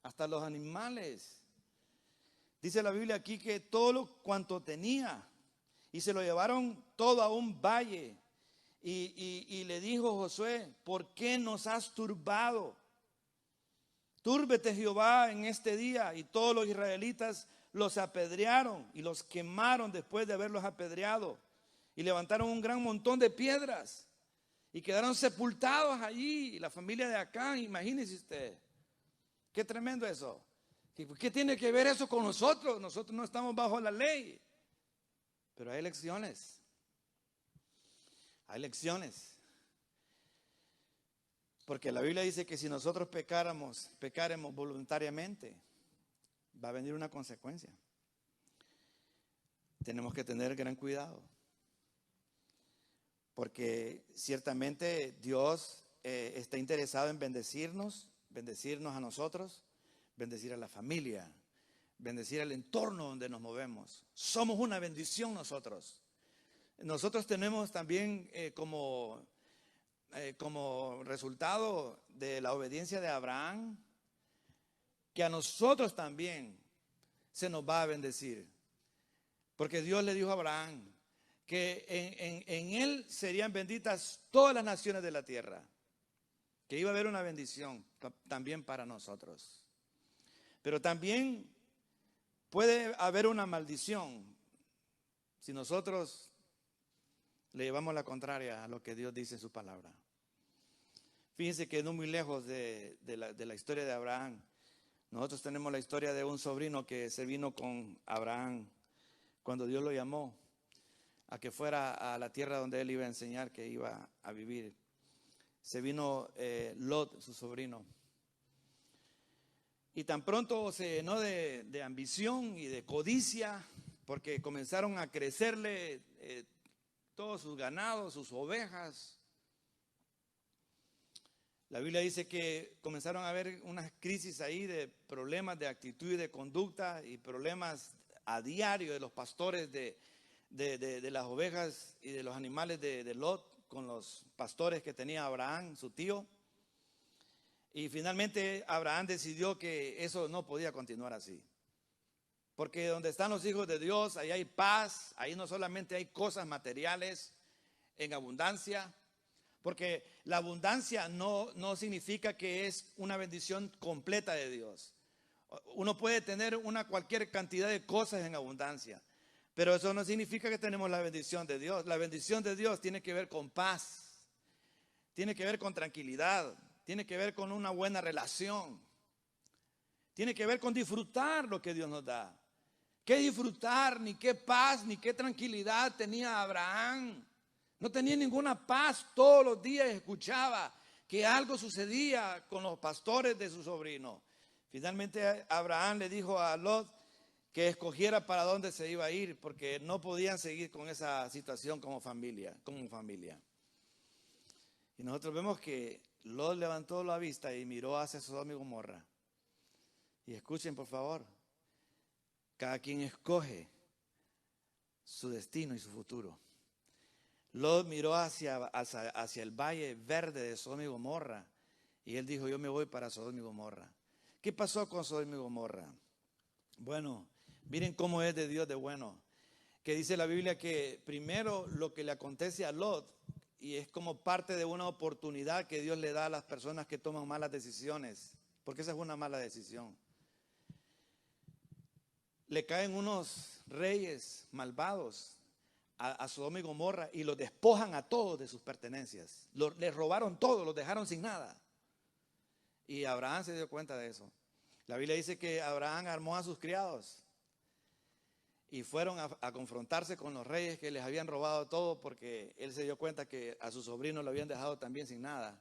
Hasta los animales. Dice la Biblia aquí que todo cuanto tenía, y se lo llevaron todo a un valle. Y le dijo Josué: ¿por qué nos has turbado? Túrbete Jehová en este día. Y todos los israelitas los apedrearon y los quemaron después de haberlos apedreado. Y levantaron un gran montón de piedras y quedaron sepultados allí. La familia de Acán, imagínese usted. Qué tremendo eso. ¿Qué tiene que ver eso con nosotros? Nosotros no estamos bajo la ley. Pero hay lecciones. Hay lecciones. Porque la Biblia dice que si nosotros pecaremos voluntariamente, va a venir una consecuencia. Tenemos que tener gran cuidado. Porque ciertamente Dios está interesado en bendecirnos a nosotros, bendecir a la familia, bendecir al entorno donde nos movemos. Somos una bendición nosotros. Nosotros tenemos también como resultado de la obediencia de Abraham, que a nosotros también se nos va a bendecir. Porque Dios le dijo a Abraham que en él serían benditas todas las naciones de la tierra. Que iba a haber una bendición también para nosotros. Pero también puede haber una maldición si nosotros le llevamos la contraria a lo que Dios dice en su palabra. Fíjense que no muy lejos de la historia de Abraham, nosotros tenemos la historia de un sobrino que se vino con Abraham cuando Dios lo llamó a que fuera a la tierra donde él iba a enseñar, que iba a vivir. Se vino Lot, su sobrino. Y tan pronto se llenó de ambición y de codicia, porque comenzaron a crecerle todos sus ganados, sus ovejas. La Biblia dice que comenzaron a haber unas crisis ahí de problemas de actitud y de conducta y problemas a diario de los pastores de las ovejas y de los animales de Lot con los pastores que tenía Abraham, su tío. Y finalmente Abraham decidió que eso no podía continuar así. Porque donde están los hijos de Dios, ahí hay paz, ahí no solamente hay cosas materiales en abundancia, porque la abundancia no significa que es una bendición completa de Dios. Uno puede tener cualquier cantidad de cosas en abundancia, pero eso no significa que tenemos la bendición de Dios. La bendición de Dios tiene que ver con paz, tiene que ver con tranquilidad, tiene que ver con una buena relación, tiene que ver con disfrutar lo que Dios nos da. ¿Qué disfrutar, ni qué paz, ni qué tranquilidad tenía Abraham? No tenía ninguna paz. Todos los días escuchaba que algo sucedía con los pastores de su sobrino. Finalmente Abraham le dijo a Lot que escogiera para dónde se iba a ir, porque no podían seguir con esa situación como familia. Y nosotros vemos que Lot levantó la vista y miró hacia Sodoma y Gomorra. Y escuchen, por favor, cada quien escoge su destino y su futuro. Lot miró hacia el valle verde de Sodoma y Gomorra y él dijo, yo me voy para Sodoma y Gomorra. ¿Qué pasó con Sodoma y Gomorra? Bueno, miren cómo es de Dios de bueno. Que dice la Biblia que primero lo que le acontece a Lot, y es como parte de una oportunidad que Dios le da a las personas que toman malas decisiones, porque esa es una mala decisión. Le caen unos reyes malvados a Sodoma y Gomorra y los despojan a todos de sus pertenencias. Les robaron todo, los dejaron sin nada. Y Abraham se dio cuenta de eso. La Biblia dice que Abraham armó a sus criados y fueron a confrontarse con los reyes que les habían robado todo, porque él se dio cuenta que a su sobrino lo habían dejado también sin nada.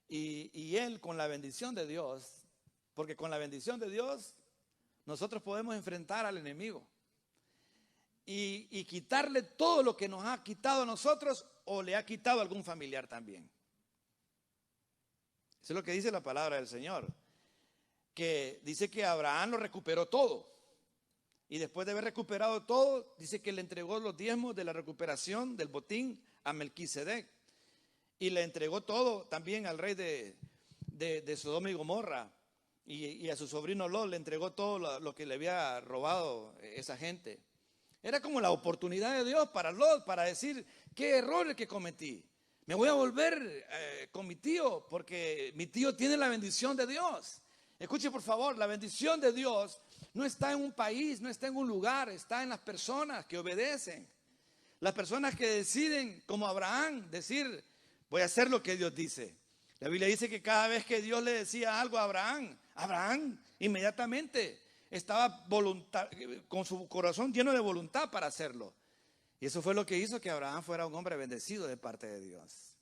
Y él, con la bendición de Dios, porque con la bendición de Dios nosotros podemos enfrentar al enemigo y quitarle todo lo que nos ha quitado a nosotros o le ha quitado a algún familiar también. Eso es lo que dice la palabra del Señor, que dice que Abraham lo recuperó todo. Y después de haber recuperado todo, dice que le entregó los diezmos de la recuperación del botín a Melquisedec. Y le entregó todo también al rey de Sodoma y Gomorra. Y a su sobrino Lot le entregó todo lo que le había robado esa gente. Era como la oportunidad de Dios para Lot, para decir, qué errores que cometí. Me voy a volver con mi tío, porque mi tío tiene la bendición de Dios. Escuche por favor, la bendición de Dios no está en un país, no está en un lugar, está en las personas que obedecen. Las personas que deciden, como Abraham, decir, voy a hacer lo que Dios dice. La Biblia dice que cada vez que Dios le decía algo a Abraham, Abraham inmediatamente estaba con su corazón lleno de voluntad para hacerlo. Y eso fue lo que hizo que Abraham fuera un hombre bendecido de parte de Dios.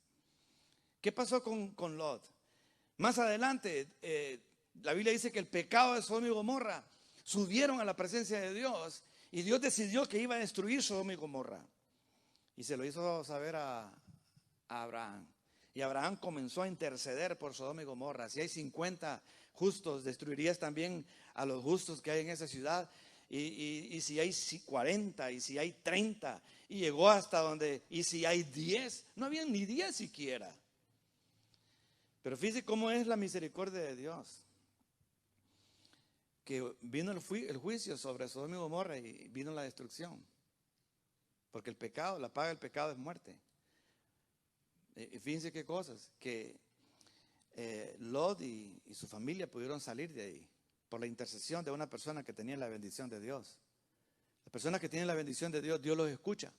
¿Qué pasó con Lot? Más adelante, la Biblia dice que el pecado de Sodoma y Gomorra subieron a la presencia de Dios y Dios decidió que iba a destruir Sodoma y Gomorra. Y se lo hizo saber a Abraham. Y Abraham comenzó a interceder por Sodoma y Gomorra. Si hay 50 justos, destruirías también a los justos que hay en esa ciudad. Y si hay 40, y si hay 30, y llegó hasta donde, y si hay 10, no habían ni 10 siquiera. Pero fíjese cómo es la misericordia de Dios. Que vino el juicio sobre Sodoma y Gomorra y vino la destrucción. Porque el pecado, la paga del pecado es muerte. Y fíjense qué cosas, que Lot y su familia pudieron salir de ahí por la intercesión de una persona que tenía la bendición de Dios. Las personas que tienen la bendición de Dios, Dios los escucha.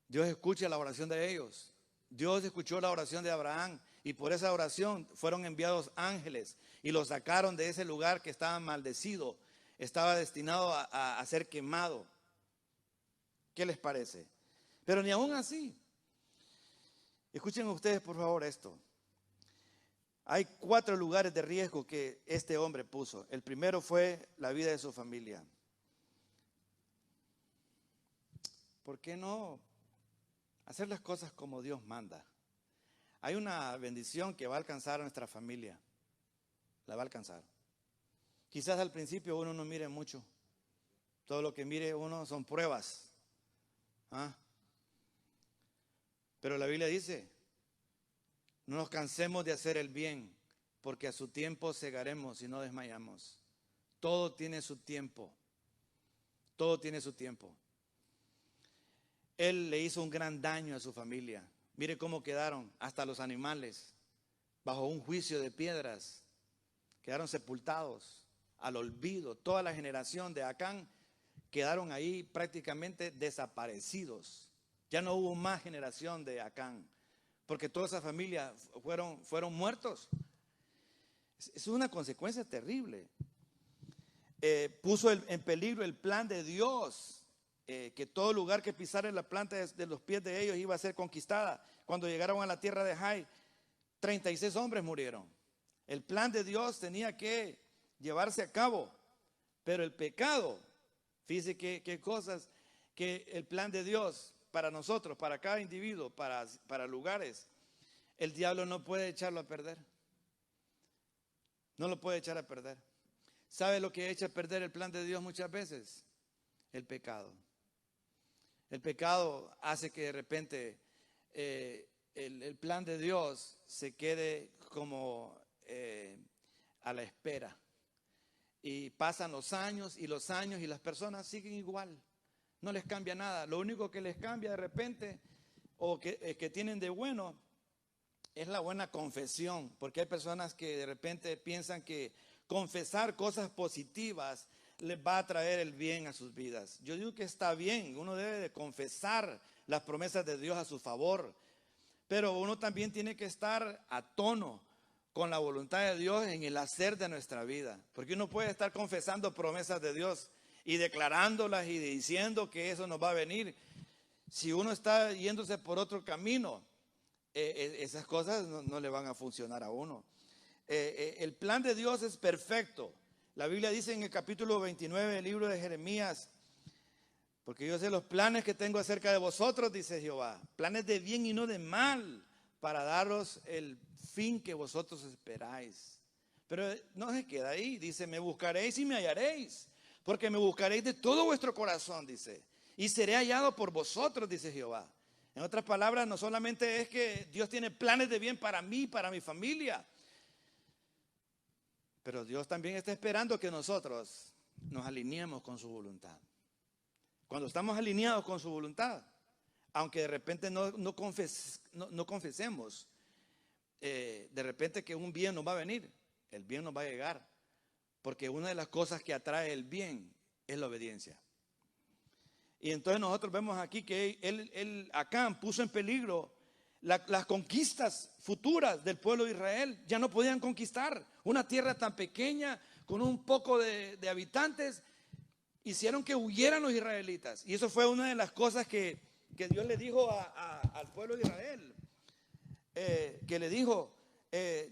Dios escucha la oración de ellos. Dios escuchó la oración de Abraham y por esa oración fueron enviados ángeles y los sacaron de ese lugar que estaba maldecido, estaba destinado a ser quemado. ¿Qué les parece? Pero ni aún así. Escuchen ustedes por favor esto. Hay 4 lugares de riesgo que este hombre puso. El primero fue la vida de su familia. ¿Por qué no hacer las cosas como Dios manda? Hay una bendición que va a alcanzar a nuestra familia. La va a alcanzar. Quizás al principio uno no mire mucho. Todo lo que mire uno son pruebas. Pero la Biblia dice, no nos cansemos de hacer el bien, porque a su tiempo segaremos y no desmayamos. Todo tiene su tiempo. Todo tiene su tiempo. Él le hizo un gran daño a su familia. Mire cómo quedaron hasta los animales bajo un juicio de piedras. Quedaron sepultados al olvido. Toda la generación de Acán quedaron ahí prácticamente desaparecidos. Ya no hubo más generación de Acán, porque toda esa familia fueron muertos. Es una consecuencia terrible. Puso en peligro el plan de Dios, que todo lugar que pisara la planta de los pies de ellos iba a ser conquistada. Cuando llegaron a la tierra de Jai, 36 hombres murieron. El plan de Dios tenía que llevarse a cabo, pero el pecado, fíjese qué cosas, que el plan de Dios para nosotros, para cada individuo, para lugares, el diablo no puede echarlo a perder. No lo puede echar a perder. ¿Sabe lo que echa a perder el plan de Dios muchas veces? El pecado. El pecado hace que de repente el plan de Dios se quede como a la espera. Y pasan los años y los años y las personas siguen igual. No les cambia nada. Lo único que les cambia de repente o que tienen de bueno es la buena confesión. Porque hay personas que de repente piensan que confesar cosas positivas les va a traer el bien a sus vidas. Yo digo que está bien. Uno debe de confesar las promesas de Dios a su favor. Pero uno también tiene que estar a tono con la voluntad de Dios en el hacer de nuestra vida. Porque uno puede estar confesando promesas de Dios y declarándolas y diciendo que eso nos va a venir. Si uno está yéndose por otro camino, esas cosas no le van a funcionar a uno. El plan de Dios es perfecto. La Biblia dice en el capítulo 29 del libro de Jeremías: porque yo sé los planes que tengo acerca de vosotros, dice Jehová, planes de bien y no de mal, para daros el fin que vosotros esperáis. Pero no se queda ahí, dice: me buscaréis y me hallaréis, porque me buscaréis de todo vuestro corazón, dice, y seré hallado por vosotros, dice Jehová. En otras palabras, no solamente es que Dios tiene planes de bien para mí, para mi familia, pero Dios también está esperando que nosotros nos alineemos con su voluntad. Cuando estamos alineados con su voluntad, aunque de repente no confesemos, de repente que un bien nos va a venir, el bien nos va a llegar, porque una de las cosas que atrae el bien es la obediencia. Y entonces nosotros vemos aquí que Acán puso en peligro las conquistas futuras del pueblo de Israel. Ya no podían conquistar una tierra tan pequeña con un poco de habitantes. Hicieron que huyeran los israelitas. Y eso fue una de las cosas que Dios le dijo al pueblo de Israel. Que le dijo: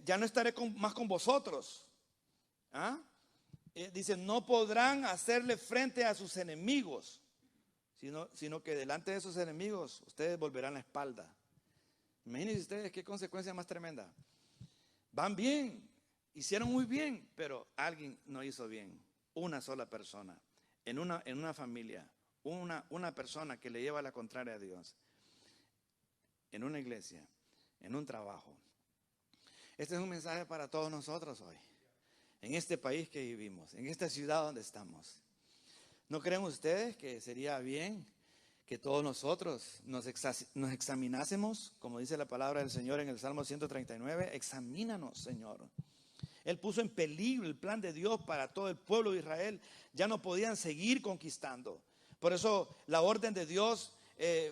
ya no estaré más con vosotros. Dice: no podrán hacerle frente a sus enemigos, sino que delante de sus enemigos ustedes volverán la espalda. Imagínense ustedes qué consecuencia más tremenda. Van bien, hicieron muy bien, pero alguien no hizo bien. Una sola persona. En una familia, una persona que le lleva la contraria a Dios, en una iglesia, en un trabajo. Este es un mensaje para todos nosotros hoy, en este país que vivimos, en esta ciudad donde estamos. ¿No creen ustedes que sería bien que todos nosotros nos examinásemos, como dice la palabra del Señor en el Salmo 139? Examínanos, Señor. Él puso en peligro el plan de Dios para todo el pueblo de Israel. Ya no podían seguir conquistando. Por eso la orden de Dios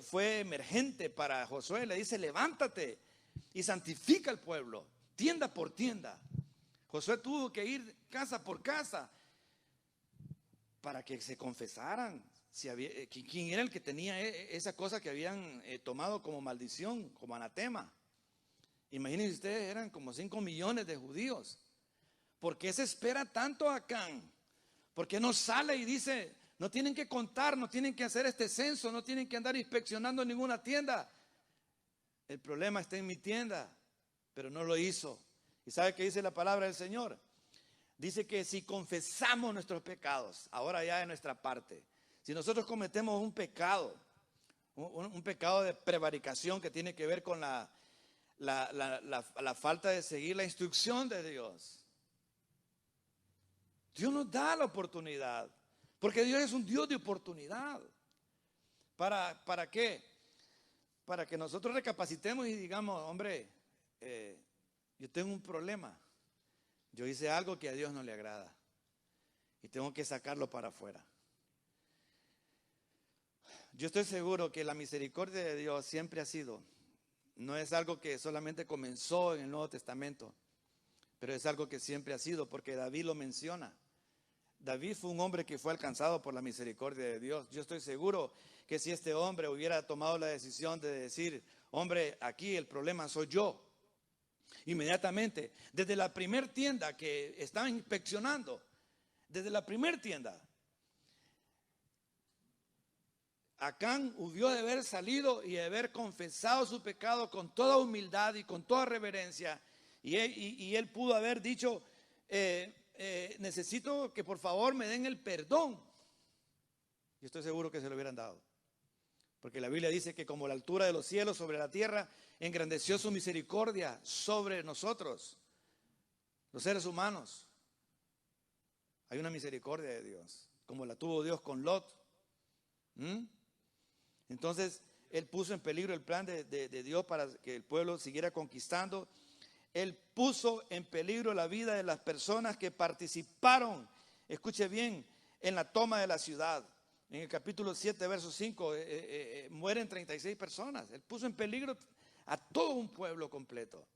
fue emergente para Josué. Le dice: levántate y santifica al pueblo, tienda por tienda. Josué tuvo que ir casa por casa para que se confesaran quién era el que tenía esa cosa que habían tomado como maldición, como anatema. Imagínense ustedes, eran como 5 millones de judíos. ¿Por qué se espera tanto a Acán? ¿Por qué no sale y dice: no tienen que contar, no tienen que hacer este censo, no tienen que andar inspeccionando ninguna tienda? El problema está en mi tienda, pero no lo hizo. ¿Y sabe qué dice la palabra del Señor? Dice que si confesamos nuestros pecados, ahora ya de nuestra parte, si nosotros cometemos un pecado de prevaricación que tiene que ver con la falta de seguir la instrucción de Dios, Dios nos da la oportunidad, porque Dios es un Dios de oportunidad. ¿Para qué? Para que nosotros recapacitemos y digamos: hombre, yo tengo un problema, yo hice algo que a Dios no le agrada y tengo que sacarlo para afuera. Yo estoy seguro que la misericordia de Dios siempre ha sido, no es algo que solamente comenzó en el Nuevo Testamento, pero es algo que siempre ha sido, porque David lo menciona. David fue un hombre que fue alcanzado por la misericordia de Dios. Yo estoy seguro que si este hombre hubiera tomado la decisión de decir: hombre, aquí el problema soy yo, inmediatamente, desde la primer tienda que estaban inspeccionando, desde la primer tienda, Acán hubió de haber salido y de haber confesado su pecado con toda humildad y con toda reverencia. Y él pudo haber dicho: necesito que por favor me den el perdón. Yo estoy seguro que se lo hubieran dado. Porque la Biblia dice que como la altura de los cielos sobre la tierra, engrandeció su misericordia sobre nosotros, los seres humanos. Hay una misericordia de Dios, como la tuvo Dios con Lot. Entonces, Él puso en peligro el plan de Dios para que el pueblo siguiera conquistando. Él puso en peligro la vida de las personas que participaron, escuche bien, en la toma de la ciudad. En el capítulo 7, verso 5, mueren 36 personas. Él puso en peligro a todo un pueblo completo.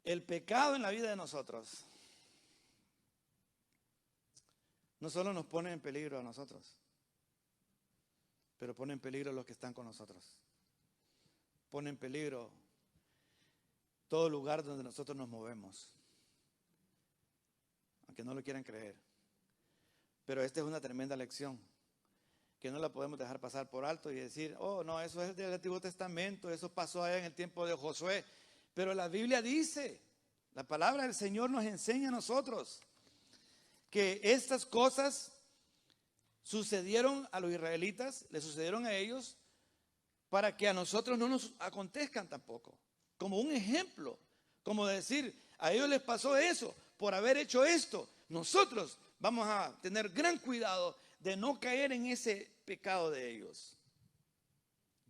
El pecado en la vida de nosotros no solo nos pone en peligro a nosotros, pero pone en peligro a los que están con nosotros. Pone en peligro todo lugar donde nosotros nos movemos, aunque no lo quieran creer. Pero esta es una tremenda lección que no la podemos dejar pasar por alto y decir, oh no, eso es del Antiguo Testamento, eso pasó allá en el tiempo de Josué. Pero la Biblia dice, la palabra del Señor nos enseña a nosotros que estas cosas sucedieron a los israelitas, le sucedieron a ellos, para que a nosotros no nos acontezcan tampoco. Como un ejemplo, como decir, a ellos les pasó eso, por haber hecho esto. Nosotros vamos a tener gran cuidado de no caer en ese pecado de ellos.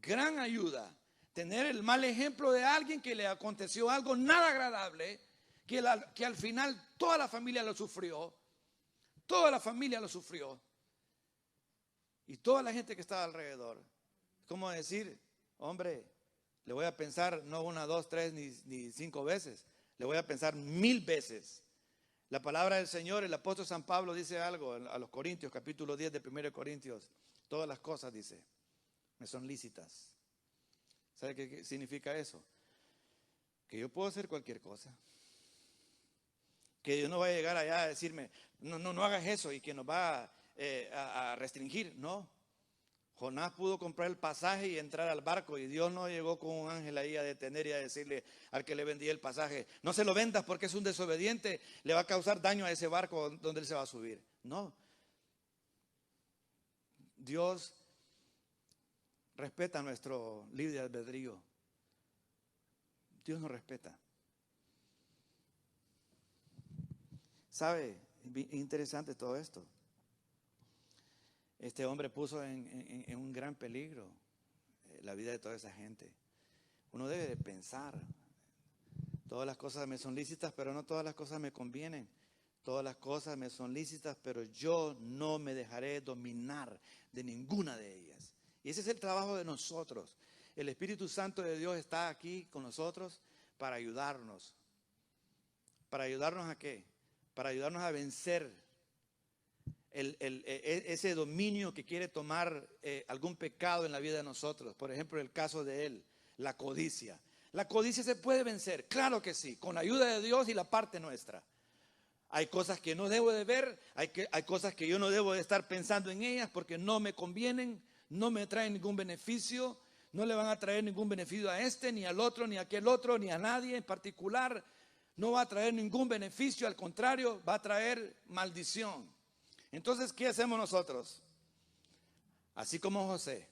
Gran ayuda, tener el mal ejemplo de alguien que le aconteció algo nada agradable, que al final toda la familia lo sufrió. Toda la familia lo sufrió. Y toda la gente que estaba alrededor. ¿Cómo decir? Hombre, le voy a pensar no 1, 2, 3 ni 5 veces. Le voy a pensar 1000 veces. La palabra del Señor, el apóstol San Pablo dice algo a los Corintios, capítulo 10 de 1 Corintios. Todas las cosas, dice, me son lícitas. ¿Sabe qué significa eso? Que yo puedo hacer cualquier cosa. Que Dios no va a llegar allá a decirme, no hagas eso y que nos va a restringir. No. Jonás pudo comprar el pasaje y entrar al barco y Dios no llegó con un ángel ahí a detener y a decirle al que le vendía el pasaje, no se lo vendas porque es un desobediente, le va a causar daño a ese barco donde él se va a subir. No. Dios respeta nuestro libre albedrío. Dios nos respeta. ¿Sabe? Interesante todo esto. Este hombre puso en un gran peligro la vida de toda esa gente. Uno debe de pensar, todas las cosas me son lícitas, pero no todas las cosas me convienen. Todas las cosas me son lícitas, pero yo no me dejaré dominar de ninguna de ellas. Y ese es el trabajo de nosotros. El Espíritu Santo de Dios está aquí con nosotros para ayudarnos. ¿Para ayudarnos a qué? Para ayudarnos a vencer ese dominio que quiere tomar algún pecado en la vida de nosotros. Por ejemplo, el caso de él, la codicia. La codicia se puede vencer, claro que sí, con la ayuda de Dios y la parte nuestra. Hay cosas que no debo de ver, hay cosas que yo no debo de estar pensando en ellas porque no me convienen, no me traen ningún beneficio, no le van a traer ningún beneficio a este, ni al otro, ni a aquel otro, ni a nadie en particular. No va a traer ningún beneficio, al contrario, va a traer maldición. Entonces, ¿qué hacemos nosotros? Así como José,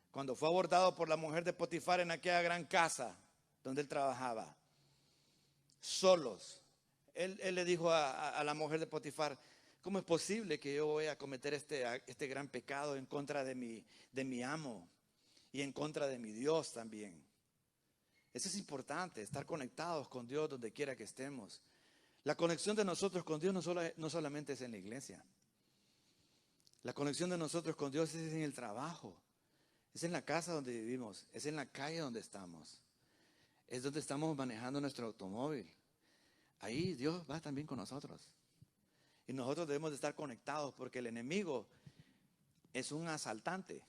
cuando fue abordado por la mujer de Potifar en aquella gran casa donde él trabajaba, solos, él le dijo a la mujer de Potifar, ¿cómo es posible que yo voy a cometer este gran pecado en contra de mi amo y en contra de mi Dios también? Eso es importante, estar conectados con Dios donde quiera que estemos. La conexión de nosotros con Dios no solamente es en la iglesia. La conexión de nosotros con Dios es en el trabajo, es en la casa donde vivimos, es en la calle donde estamos, es donde estamos manejando nuestro automóvil. Ahí Dios va también con nosotros. Y nosotros debemos de estar conectados porque el enemigo es un asaltante.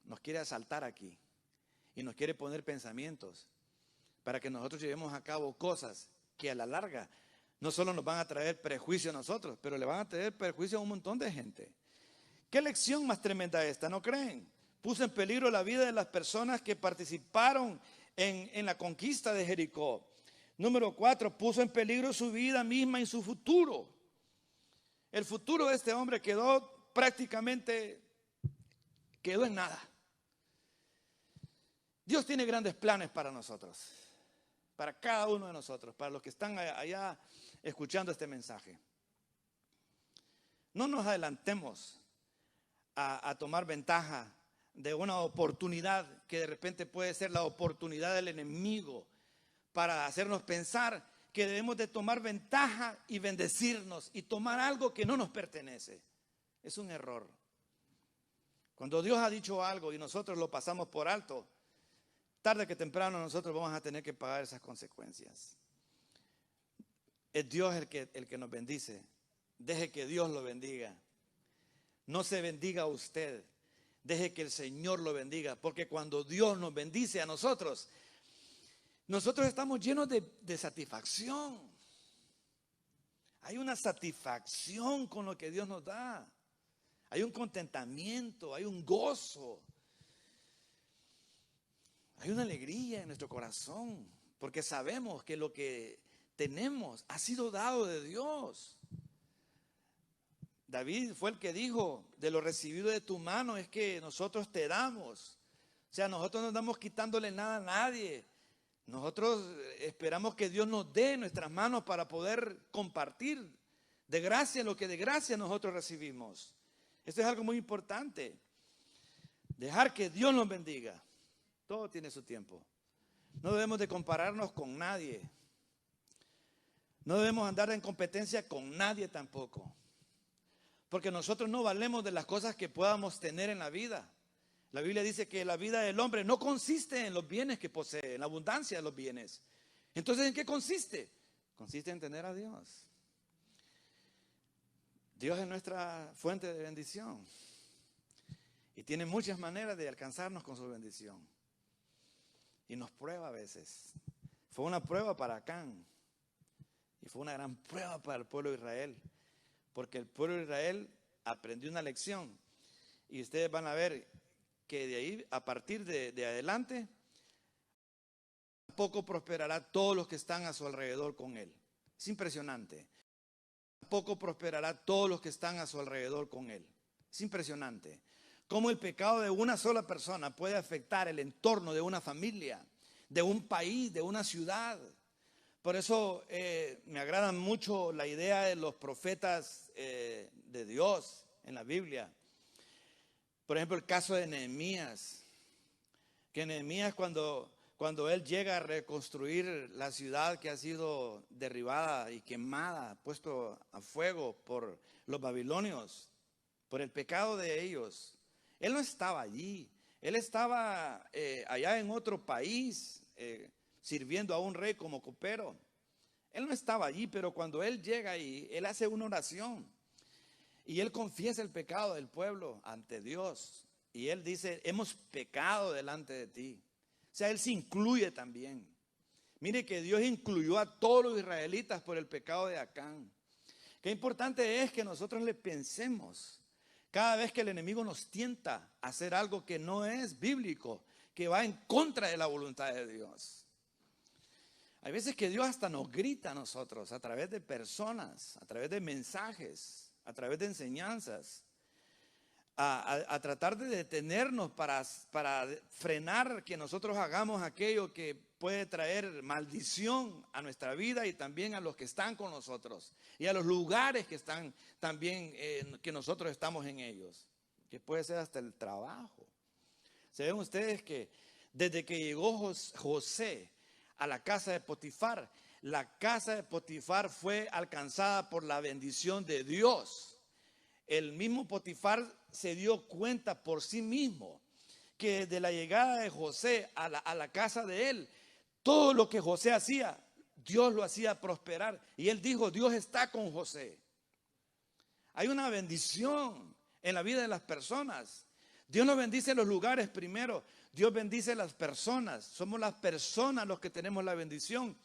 Nos quiere asaltar aquí y nos quiere poner pensamientos para que nosotros llevemos a cabo cosas que a la larga no solo nos van a traer perjuicio a nosotros, pero le van a traer perjuicio a un montón de gente. ¿Qué lección más tremenda esta? ¿No creen? Puso en peligro la vida de las personas que participaron en la conquista de Jericó. Número 4, puso en peligro su vida misma y su futuro. El futuro de este hombre quedó prácticamente en nada. Dios tiene grandes planes para nosotros, para cada uno de nosotros, para los que están allá escuchando este mensaje. No nos adelantemos a tomar ventaja de una oportunidad que de repente puede ser la oportunidad del enemigo para hacernos pensar que debemos de tomar ventaja y bendecirnos y tomar algo que no nos pertenece. Es un error. Cuando Dios ha dicho algo y nosotros lo pasamos por alto, tarde que temprano nosotros vamos a tener que pagar esas consecuencias. Es Dios el que nos bendice. Deje que Dios lo bendiga. No se bendiga a usted. Deje que el Señor lo bendiga. Porque cuando Dios nos bendice a nosotros, nosotros estamos llenos de satisfacción. Hay una satisfacción con lo que Dios nos da. Hay un contentamiento, hay un gozo. Hay una alegría en nuestro corazón. Porque sabemos que lo que tenemos ha sido dado de Dios. David fue el que dijo, de lo recibido de tu mano es que nosotros te damos. O sea, nosotros no estamos quitándole nada a nadie. Nosotros esperamos que Dios nos dé nuestras manos para poder compartir de gracia lo que de gracia nosotros recibimos. Esto es algo muy importante. Dejar que Dios nos bendiga. Todo tiene su tiempo. No debemos de compararnos con nadie. No debemos andar en competencia con nadie tampoco. Porque nosotros no valemos de las cosas que podamos tener en la vida. La Biblia dice que la vida del hombre no consiste en los bienes que posee, en la abundancia de los bienes. Entonces, ¿en qué consiste? Consiste en tener a Dios. Dios es nuestra fuente de bendición. Y tiene muchas maneras de alcanzarnos con su bendición. Y nos prueba a veces. Fue una prueba para Acán. Y fue una gran prueba para el pueblo de Israel. Porque el pueblo de Israel aprendió una lección. Y ustedes van a ver que de ahí, a partir de adelante, poco prosperará todos los que están a su alrededor con él. Es impresionante. Poco prosperará todos los que están a su alrededor con él. Es impresionante. Cómo el pecado de una sola persona puede afectar el entorno de una familia, de un país, de una ciudad. Por eso me agrada mucho la idea de los profetas de Dios en la Biblia. Por ejemplo, el caso de Nehemías. Que Nehemías cuando él llega a reconstruir la ciudad que ha sido derribada y quemada, puesto a fuego por los babilonios, por el pecado de ellos. Él no estaba allí. Él estaba allá en otro país, sirviendo a un rey como copero. Él no estaba allí, pero cuando él llega ahí, él hace una oración. Y él confiesa el pecado del pueblo ante Dios. Y él dice, hemos pecado delante de ti. O sea, él se incluye también. Mire que Dios incluyó a todos los israelitas por el pecado de Acán. Qué importante es que nosotros le pensemos cada vez que el enemigo nos tienta a hacer algo que no es bíblico, que va en contra de la voluntad de Dios. Hay veces que Dios hasta nos grita a nosotros a través de personas, a través de mensajes, a través de enseñanzas, a tratar de detenernos para frenar que nosotros hagamos aquello que puede traer maldición a nuestra vida y también a los que están con nosotros y a los lugares que están también, que nosotros estamos en ellos, que puede ser hasta el trabajo. ¿Se ven ustedes que desde que llegó José a la casa de Potifar, la casa de Potifar fue alcanzada por la bendición de Dios? El mismo Potifar se dio cuenta por sí mismo que desde la llegada de José a la casa de él, todo lo que José hacía, Dios lo hacía prosperar. Y él dijo, Dios está con José. Hay una bendición en la vida de las personas. Dios nos bendice en los lugares primero. Dios bendice a las personas. Somos las personas los que tenemos la bendición.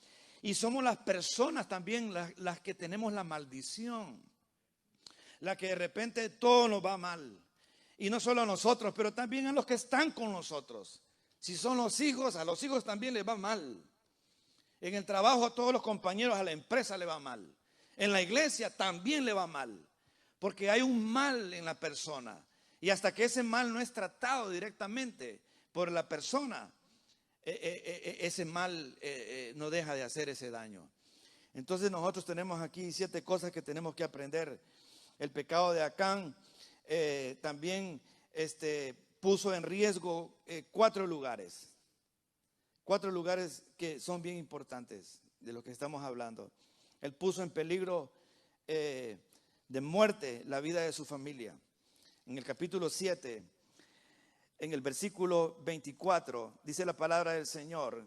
Y somos las personas también las que tenemos la maldición. La que de repente todo nos va mal. Y no solo a nosotros, pero también a los que están con nosotros. Si son los hijos, a los hijos también les va mal. En el trabajo a todos los compañeros, a la empresa le va mal. En la iglesia también le va mal. Porque hay un mal en la persona. Y hasta que ese mal no es tratado directamente por la persona, ese mal no deja de hacer ese daño. Entonces nosotros tenemos aquí 7 cosas que tenemos que aprender. El pecado de Acán también puso en riesgo 4 lugares. 4 lugares que son bien importantes de lo que estamos hablando. Él puso en peligro de muerte la vida de su familia. En el capítulo 7, en el versículo 24, dice la palabra del Señor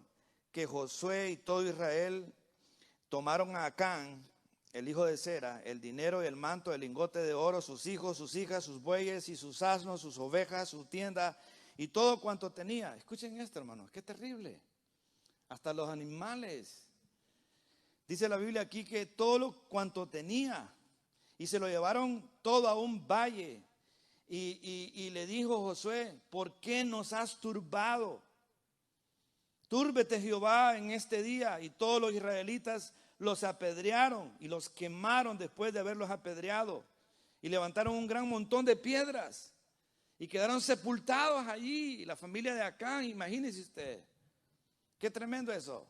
que Josué y todo Israel tomaron a Acán, el hijo de Zera, el dinero y el manto, el lingote de oro, sus hijos, sus hijas, sus bueyes y sus asnos, sus ovejas, su tienda y todo cuanto tenía. Escuchen esto, hermanos, qué terrible. Hasta los animales. Dice la Biblia aquí que todo lo cuanto tenía, y se lo llevaron todo a un valle. Y le dijo Josué: ¿por qué nos has turbado? Túrbete Jehová en este día. Y todos los israelitas los apedrearon y los quemaron después de haberlos apedreado. Y levantaron un gran montón de piedras y quedaron sepultados allí. La familia de Acán, imagínese usted. Qué tremendo eso.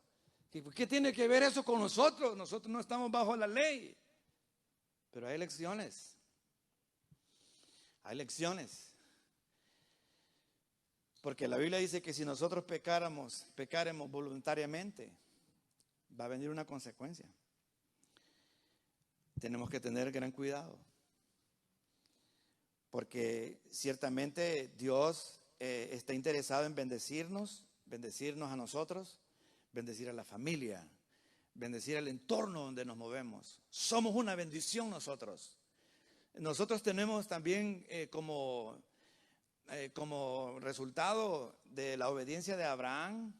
¿Qué tiene que ver eso con nosotros? Nosotros no estamos bajo la ley. Pero hay lecciones. Hay lecciones. Porque la Biblia dice que si nosotros pecáramos voluntariamente, va a venir una consecuencia. Tenemos que tener gran cuidado. Porque ciertamente Dios está interesado en bendecirnos a nosotros, bendecir a la familia, bendecir el entorno donde nos movemos. Somos una bendición nosotros. Nosotros tenemos también como resultado de la obediencia de Abraham,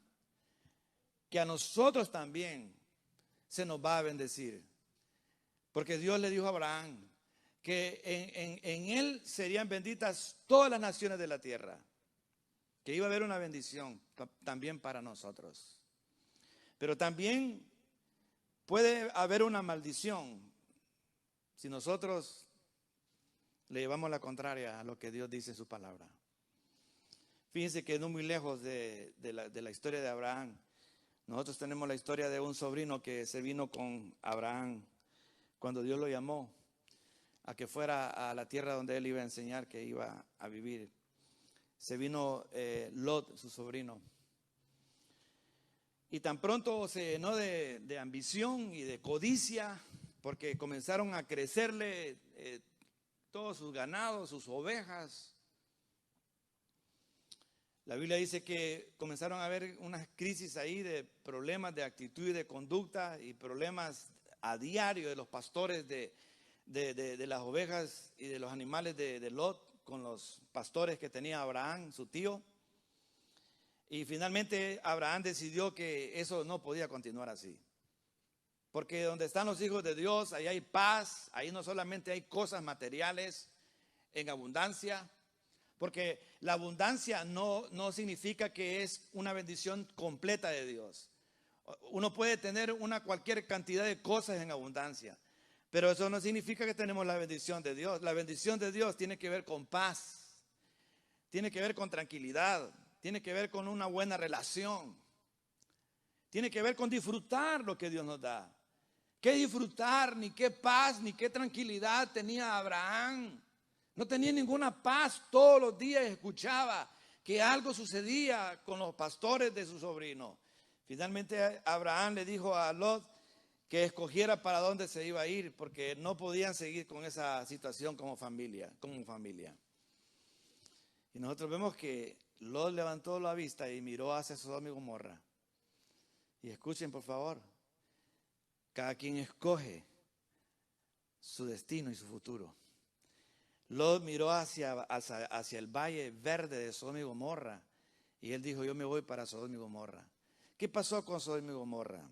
que a nosotros también se nos va a bendecir. Porque Dios le dijo a Abraham que en él serían benditas todas las naciones de la tierra, que iba a haber una bendición también para nosotros. Pero también puede haber una maldición si nosotros le llevamos la contraria a lo que Dios dice en su palabra. Fíjense que no muy lejos de la historia de Abraham, nosotros tenemos la historia de un sobrino que se vino con Abraham cuando Dios lo llamó a que fuera a la tierra donde él iba a enseñar, que iba a vivir. Se vino Lot, su sobrino. Y tan pronto se llenó de ambición y de codicia, porque comenzaron a crecerle todos sus ganados, sus ovejas. La Biblia dice que comenzaron a haber unas crisis ahí de problemas de actitud y de conducta y problemas a diario de los pastores de las ovejas y de los animales de Lot con los pastores que tenía Abraham, su tío. Y finalmente Abraham decidió que eso no podía continuar así. Porque donde están los hijos de Dios, ahí hay paz, ahí no solamente hay cosas materiales en abundancia, porque la abundancia no significa que es una bendición completa de Dios. Uno puede tener cualquier cantidad de cosas en abundancia, pero eso no significa que tenemos la bendición de Dios. La bendición de Dios tiene que ver con paz, tiene que ver con tranquilidad, tiene que ver con una buena relación, tiene que ver con disfrutar lo que Dios nos da. ¿Qué disfrutar, ni qué paz, ni qué tranquilidad tenía Abraham? No tenía ninguna paz. Todos los días escuchaba que algo sucedía con los pastores de su sobrino. Finalmente Abraham le dijo a Lot que escogiera para dónde se iba a ir, porque no podían seguir con esa situación como familia. Y nosotros vemos que Lot levantó la vista y miró hacia Sodoma y Gomorra. Y escuchen, por favor, cada quien escoge su destino y su futuro. Lot miró hacia el valle verde de Sodoma y Gomorra y él dijo: yo me voy para Sodoma y Gomorra. ¿Qué pasó con Sodoma y Gomorra?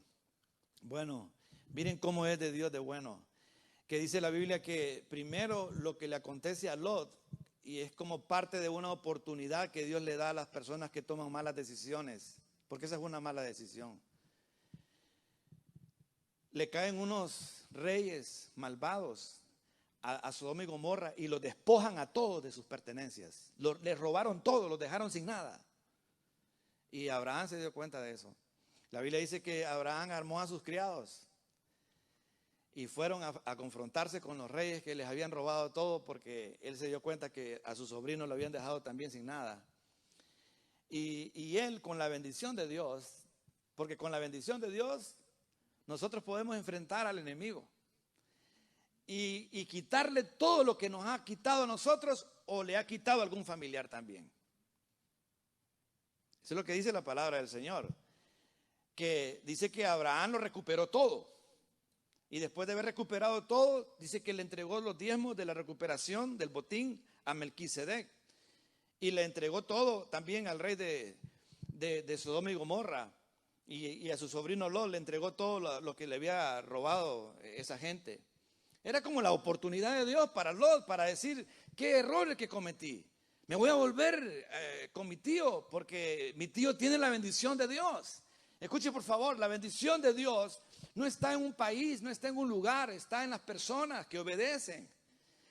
Bueno, miren cómo es de Dios de bueno, que dice la Biblia que primero lo que le acontece a Lot, y es como parte de una oportunidad que Dios le da a las personas que toman malas decisiones, porque esa es una mala decisión. Le caen unos reyes malvados a Sodoma y Gomorra y los despojan a todos de sus pertenencias. Les robaron todo, los dejaron sin nada. Y Abraham se dio cuenta de eso. La Biblia dice que Abraham armó a sus criados y fueron a confrontarse con los reyes que les habían robado todo, porque él se dio cuenta que a su sobrino lo habían dejado también sin nada. Y él, con la bendición de Dios, porque con la bendición de Dios nosotros podemos enfrentar al enemigo y quitarle todo lo que nos ha quitado a nosotros o le ha quitado a algún familiar también. Eso es lo que dice la palabra del Señor, que dice que Abraham lo recuperó todo. Y después de haber recuperado todo, dice que le entregó los diezmos de la recuperación del botín a Melquisedec. Y le entregó todo también al rey de Sodoma y Gomorra. Y a su sobrino Lot le entregó todo lo que le había robado esa gente. Era como la oportunidad de Dios para Lot, para decir, qué errores que cometí. Me voy a volver con mi tío, porque mi tío tiene la bendición de Dios. Escuche por favor, la bendición de Dios no está en un país, no está en un lugar, está en las personas que obedecen.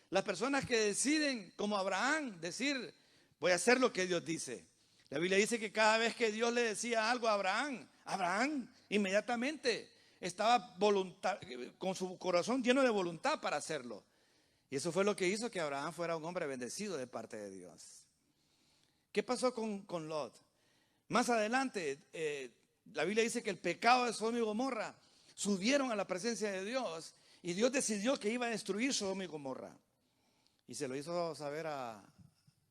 Las personas que deciden, como Abraham, decir, voy a hacer lo que Dios dice. La Biblia dice que cada vez que Dios le decía algo a Abraham, Abraham inmediatamente estaba con su corazón lleno de voluntad para hacerlo. Y eso fue lo que hizo que Abraham fuera un hombre bendecido de parte de Dios. ¿Qué pasó con Lot? Más adelante, la Biblia dice que el pecado de Sodoma y Gomorra subieron a la presencia de Dios y Dios decidió que iba a destruir Sodoma y Gomorra. Y se lo hizo saber a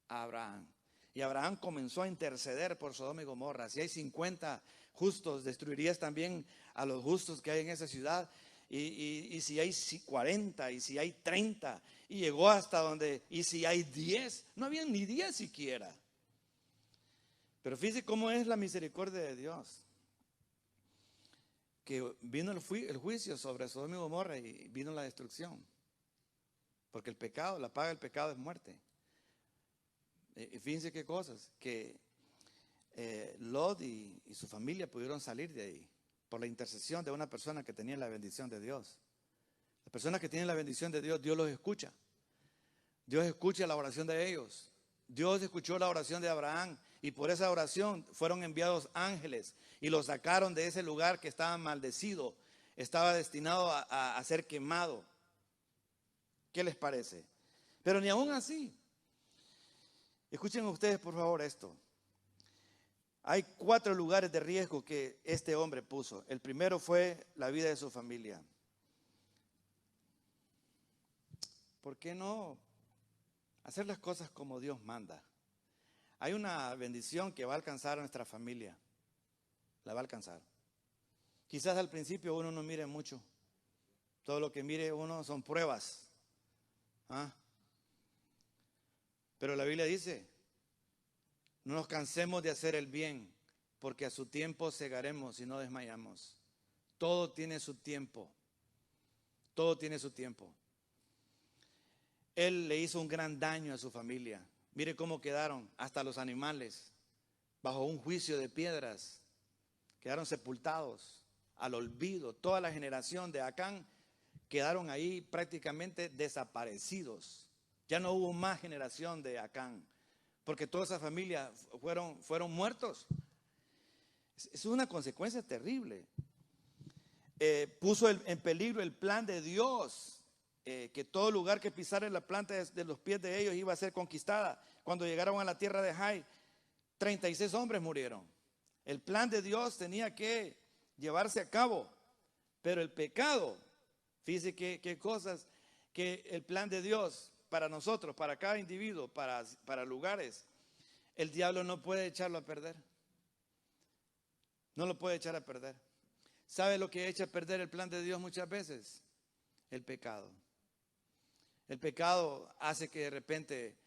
Abraham. Y Abraham comenzó a interceder por Sodoma y Gomorra. Si hay 50 justos, destruirías también a los justos que hay en esa ciudad. Y si hay 40, y si hay 30, y llegó hasta donde, y si hay 10, no habían ni 10 siquiera. Pero fíjese cómo es la misericordia de Dios. Que vino el juicio sobre Sodoma y Gomorra y vino la destrucción. Porque el pecado, la paga del pecado es muerte. Y fíjense qué cosas, que Lot y su familia pudieron salir de ahí por la intercesión de una persona que tenía la bendición de Dios. Las personas que tienen la bendición de Dios, Dios los escucha. Dios escucha la oración de ellos. Dios escuchó la oración de Abraham y por esa oración fueron enviados ángeles y los sacaron de ese lugar que estaba maldecido, estaba destinado a ser quemado. ¿Qué les parece? Pero ni aún así. Escuchen ustedes por favor esto. Hay 4 lugares de riesgo que este hombre puso. El primero fue la vida de su familia. ¿Por qué no hacer las cosas como Dios manda? Hay una bendición que va a alcanzar a nuestra familia. La va a alcanzar. Quizás al principio uno no mire mucho. Todo lo que mire uno son pruebas. Pero la Biblia dice, no nos cansemos de hacer el bien, porque a su tiempo segaremos y no desmayamos. Todo tiene su tiempo. Todo tiene su tiempo. Él le hizo un gran daño a su familia. Mire cómo quedaron hasta los animales bajo un juicio de piedras. Quedaron sepultados al olvido. Toda la generación de Acán quedaron ahí prácticamente desaparecidos. Ya no hubo más generación de Acán, porque toda esa familia fueron muertos. Es una consecuencia terrible. Puso en peligro el plan de Dios, que todo lugar que pisara la planta de los pies de ellos iba a ser conquistada. Cuando llegaron a la tierra de Jai, 36 hombres murieron. El plan de Dios tenía que llevarse a cabo, pero el pecado, fíjese qué cosas, que el plan de Dios para nosotros, para cada individuo, para lugares, el diablo no puede echarlo a perder. No lo puede echar a perder. ¿Sabe lo que echa a perder el plan de Dios muchas veces? El pecado. El pecado hace que de repente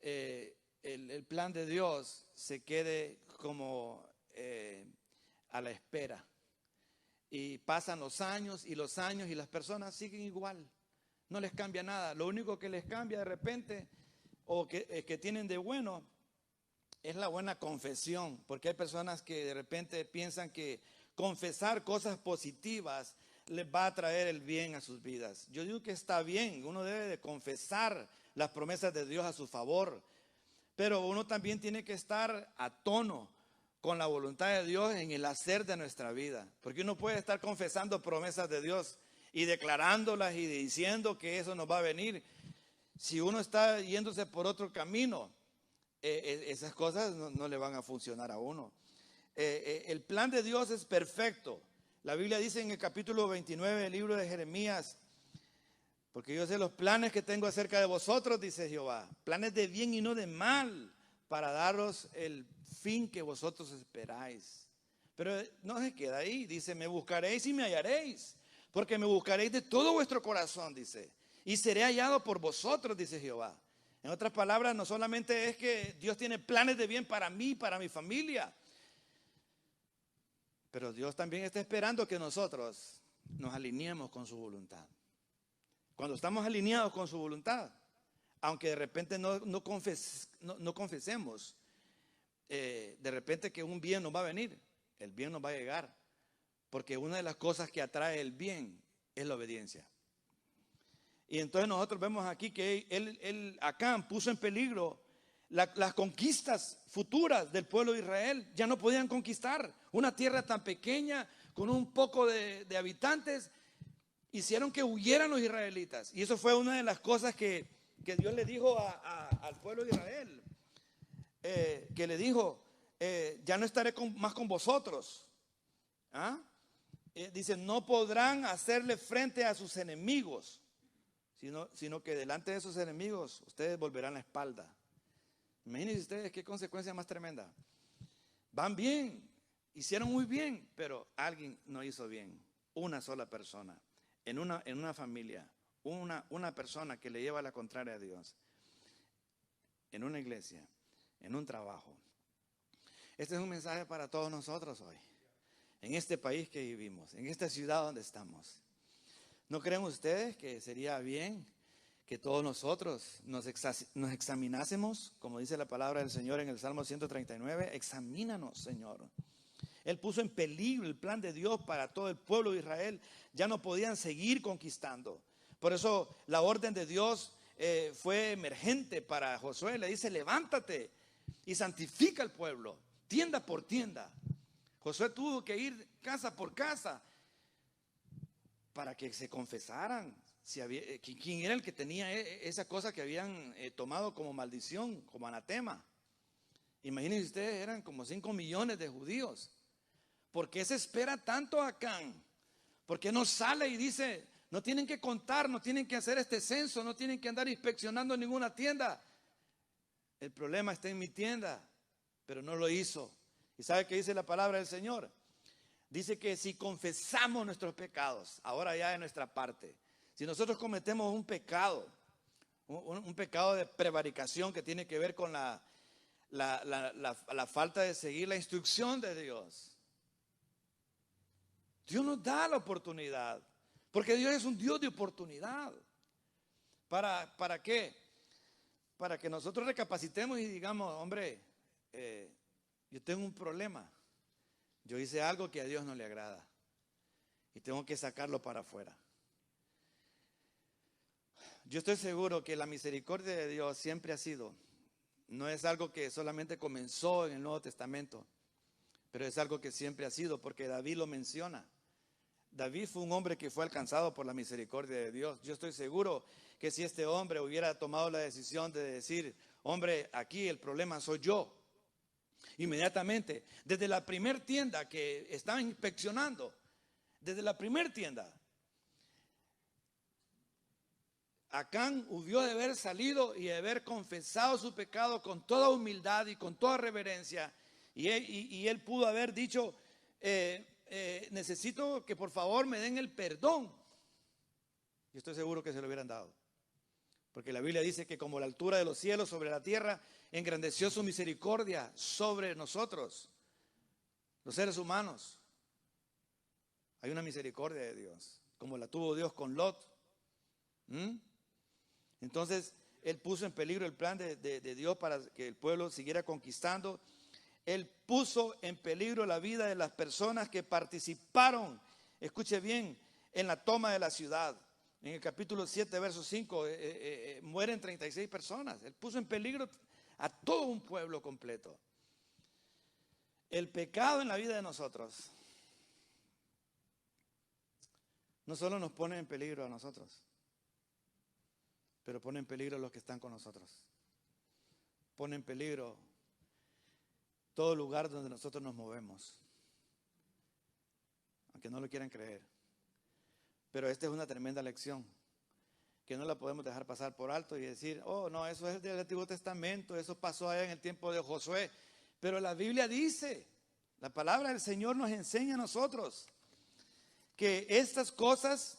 el plan de Dios se quede como a la espera. Y pasan los años y las personas siguen igual. No les cambia nada. Lo único que les cambia de repente o que tienen de bueno es la buena confesión. Porque hay personas que de repente piensan que confesar cosas positivas les va a traer el bien a sus vidas. Yo digo que está bien. Uno debe de confesar las promesas de Dios a su favor. Pero uno también tiene que estar a tono con la voluntad de Dios en el hacer de nuestra vida. Porque uno puede estar confesando promesas de Dios y declarándolas y diciendo que eso nos va a venir. Si uno está yéndose por otro camino, esas cosas no le van a funcionar a uno. El plan de Dios es perfecto. La Biblia dice en el capítulo 29 del libro de Jeremías: porque yo sé los planes que tengo acerca de vosotros, dice Jehová, planes de bien y no de mal, para daros el fin que vosotros esperáis. Pero no se queda ahí, dice: me buscaréis y me hallaréis, porque me buscaréis de todo vuestro corazón, dice, y seré hallado por vosotros, dice Jehová. En otras palabras, no solamente es que Dios tiene planes de bien para mí, para mi familia, pero Dios también está esperando que nosotros nos alineemos con su voluntad. Cuando estamos alineados con su voluntad, aunque de repente no confesemos, de repente que un bien nos va a venir, el bien nos va a llegar, porque una de las cosas que atrae el bien es la obediencia. Y entonces nosotros vemos aquí que Acán puso en peligro las conquistas futuras del pueblo de Israel. Ya no podían conquistar una tierra tan pequeña con un poco de habitantes. Hicieron que huyeran los israelitas. Y eso fue una de las cosas que Dios le dijo al pueblo de Israel. Que le dijo: ya no estaré más con vosotros. Dice: no podrán hacerle frente a sus enemigos, sino que delante de sus enemigos ustedes volverán la espalda. Imagínense ustedes qué consecuencia más tremenda. Van bien, hicieron muy bien, pero alguien no hizo bien. Una sola persona, en una familia, una persona que le lleva la contraria a Dios, en una iglesia, en un trabajo. Este es un mensaje para todos nosotros hoy, en este país que vivimos, en esta ciudad donde estamos. ¿No creen ustedes que sería bien que todos nosotros nos examinásemos, como dice la palabra del Señor en el Salmo 139? Examínanos, Señor. Él puso en peligro el plan de Dios para todo el pueblo de Israel. Ya no podían seguir conquistando. Por eso la orden de Dios fue emergente para Josué. Le dice: levántate y santifica al pueblo, tienda por tienda. Josué tuvo que ir casa por casa para que se confesaran quién era el que tenía esa cosa que habían tomado como maldición, como anatema. Imagínense ustedes, eran como 5 millones de judíos. ¿Por qué se espera tanto a Acán? ¿Por qué no sale y dice: no tienen que contar, no tienen que hacer este censo, no tienen que andar inspeccionando ninguna tienda? El problema está en mi tienda, pero no lo hizo. ¿Y sabe qué dice la palabra del Señor? Dice que si confesamos nuestros pecados, ahora ya de nuestra parte, si nosotros cometemos un pecado de prevaricación que tiene que ver con la falta de seguir la instrucción de Dios, Dios nos da la oportunidad, porque Dios es un Dios de oportunidad. ¿Para qué? Para que nosotros recapacitemos y digamos: hombre, yo tengo un problema, yo hice algo que a Dios no le agrada y tengo que sacarlo para afuera. Yo estoy seguro que la misericordia de Dios siempre ha sido, no es algo que solamente comenzó en el Nuevo Testamento, pero es algo que siempre ha sido, porque David lo menciona. David fue un hombre que fue alcanzado por la misericordia de Dios. Yo estoy seguro que si este hombre hubiera tomado la decisión de decir: hombre, aquí el problema soy yo, inmediatamente, desde la primer tienda que estaban inspeccionando, desde la primer tienda, Acán hubió de haber salido y de haber confesado su pecado con toda humildad y con toda reverencia. Y él pudo haber dicho: necesito que por favor me den el perdón. Yo estoy seguro que se lo hubieran dado. Porque la Biblia dice que como la altura de los cielos sobre la tierra, engrandeció su misericordia sobre nosotros, los seres humanos. Hay una misericordia de Dios, como la tuvo Dios con Lot. Entonces, él puso en peligro el plan de Dios para que el pueblo siguiera conquistando. Él puso en peligro la vida de las personas que participaron, escuche bien, en la toma de la ciudad. En el capítulo 7, verso 5, mueren 36 personas. Él puso en peligro a todo un pueblo completo. el pecado en la vida de nosotros no solo nos pone en peligro a nosotros, pero pone en peligro a los que están con nosotros. Pone en peligro todo lugar donde nosotros nos movemos, aunque no lo quieran creer. Pero esta es una tremenda lección que no la podemos dejar pasar por alto y decir, oh no, eso es del Antiguo Testamento, eso pasó allá en el tiempo de Josué. Pero la Biblia dice, la palabra del Señor nos enseña a nosotros que estas cosas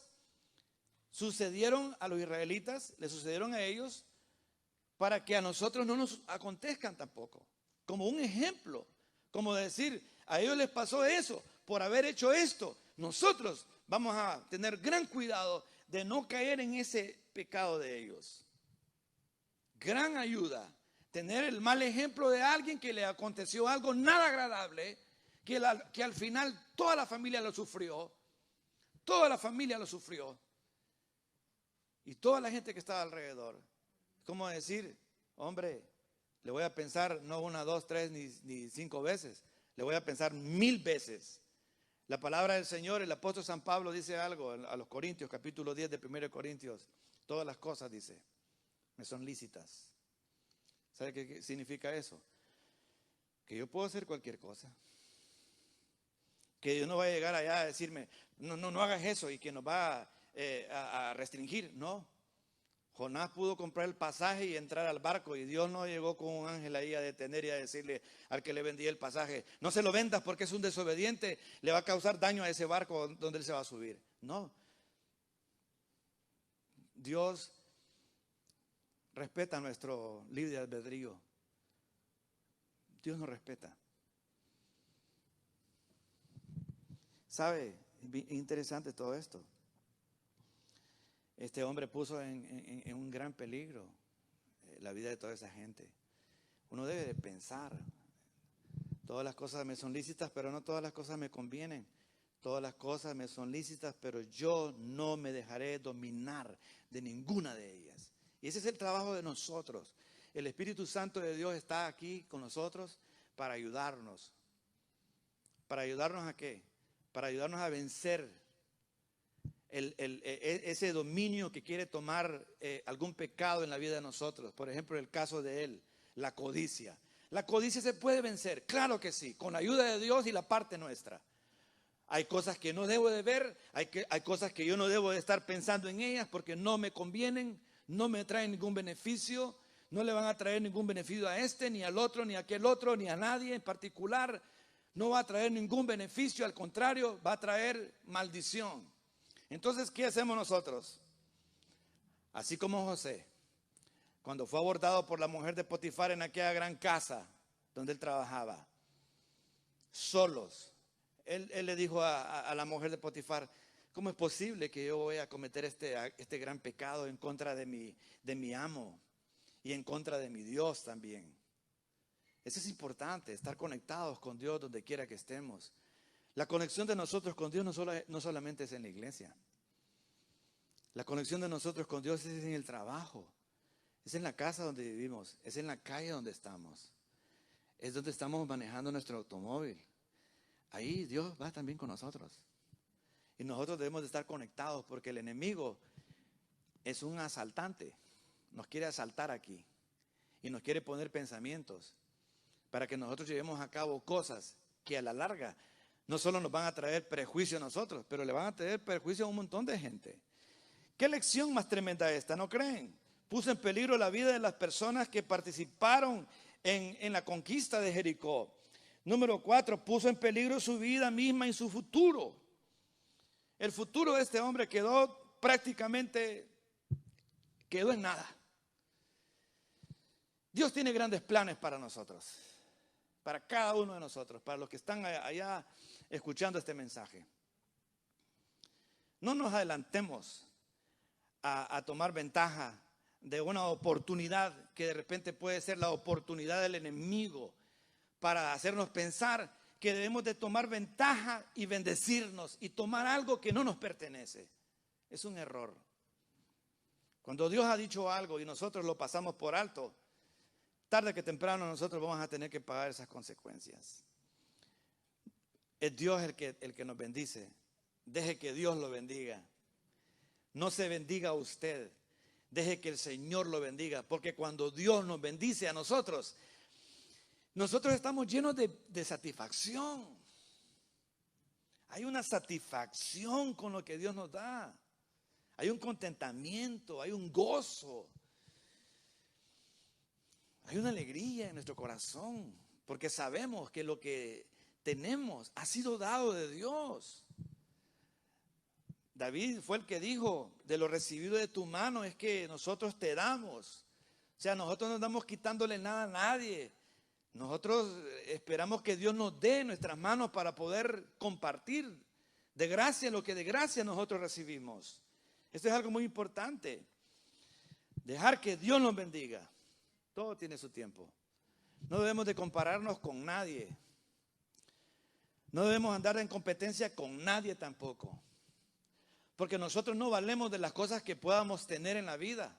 sucedieron a los israelitas, le sucedieron a ellos, para que a nosotros no nos acontezcan tampoco. Como un ejemplo, como decir, a ellos les pasó eso por haber hecho esto. Nosotros vamos a tener gran cuidado de no caer en ese pecado de ellos. Gran ayuda tener el mal ejemplo de alguien que le aconteció algo nada agradable, que al final toda la familia lo sufrió. Toda la familia lo sufrió. Y toda la gente que estaba alrededor. ¿Cómo decir? Hombre, le voy a pensar no una, dos, tres, ni 5 veces. Le voy a pensar 1000 veces. La palabra del Señor, el apóstol San Pablo dice algo a los Corintios, capítulo 10 de 1 Corintios. Todas las cosas, dice, me son lícitas. ¿Sabe qué significa eso? Que yo puedo hacer cualquier cosa. Que Dios no va a llegar allá a decirme, no hagas eso y que nos va a restringir. No. Jonás pudo comprar el pasaje y entrar al barco y Dios no llegó con un ángel ahí a detener y a decirle al que le vendía el pasaje, no se lo vendas porque es un desobediente, le va a causar daño a ese barco donde él se va a subir. No. Dios respeta nuestro libre albedrío. Dios nos respeta. ¿Sabe? Interesante todo esto. Este hombre puso en un gran peligro la vida de toda esa gente. Uno debe de pensar, todas las cosas me son lícitas, pero no todas las cosas me convienen. Todas las cosas me son lícitas, pero yo no me dejaré dominar de ninguna de ellas. Y ese es el trabajo de nosotros. El Espíritu Santo de Dios está aquí con nosotros para ayudarnos. ¿Para ayudarnos a qué? Para ayudarnos a vencer ese dominio que quiere tomar algún pecado en la vida de nosotros. Por ejemplo, el caso de él, la codicia. La codicia se puede vencer, claro que sí, con la ayuda de Dios y la parte nuestra. Hay cosas que no debo de ver, hay cosas que yo no debo de estar pensando en ellas porque no me convienen, no me traen ningún beneficio, no le van a traer ningún beneficio a este, ni al otro, ni a aquel otro, ni a nadie en particular. No va a traer ningún beneficio, al contrario, va a traer maldición. Entonces, ¿qué hacemos nosotros? Así como José, cuando fue abordado por la mujer de Potifar en aquella gran casa donde él trabajaba, solos, él le dijo a la mujer de Potifar, ¿cómo es posible que yo voy a cometer este gran pecado en contra de mi amo y en contra de mi Dios también? Eso es importante, estar conectados con Dios donde quiera que estemos. La conexión de nosotros con Dios no solamente es en la iglesia. La conexión de nosotros con Dios es en el trabajo, es en la casa donde vivimos, es en la calle donde estamos, es donde estamos manejando nuestro automóvil. Ahí Dios va también con nosotros. Y nosotros debemos de estar conectados porque el enemigo es un asaltante. Nos quiere asaltar aquí y nos quiere poner pensamientos para que nosotros llevemos a cabo cosas que a la larga no solo nos van a traer prejuicio a nosotros, pero le van a traer prejuicio a un montón de gente. ¿Qué lección más tremenda esta? ¿No creen? Puso en peligro la vida de las personas que participaron en la conquista de Jericó. Número 4, puso en peligro su vida misma y su futuro. El futuro de este hombre quedó en nada. Dios tiene grandes planes para nosotros, para cada uno de nosotros, para los que están allá escuchando este mensaje. No nos adelantemos a tomar ventaja de una oportunidad que de repente puede ser la oportunidad del enemigo para hacernos pensar que debemos de tomar ventaja y bendecirnos y tomar algo que no nos pertenece. Es un error. Cuando Dios ha dicho algo y nosotros lo pasamos por alto, tarde que temprano nosotros vamos a tener que pagar esas consecuencias. Es Dios el que nos bendice. Deje que Dios lo bendiga. No se bendiga a usted. Deje que el Señor lo bendiga. Porque cuando Dios nos bendice a nosotros, nosotros estamos llenos de satisfacción. Hay una satisfacción con lo que Dios nos da. Hay un contentamiento, hay un gozo. Hay una alegría en nuestro corazón. Porque sabemos que lo que tenemos ha sido dado de Dios. David fue el que dijo, de lo recibido de tu mano es que nosotros te damos. O sea, nosotros no estamos quitándole nada a nadie. Nosotros esperamos que Dios nos dé nuestras manos para poder compartir de gracia lo que de gracia nosotros recibimos. Esto es algo muy importante. Dejar que Dios nos bendiga. Todo tiene su tiempo. No debemos de compararnos con nadie. No debemos andar en competencia con nadie tampoco. Porque nosotros no valemos de las cosas que podamos tener en la vida.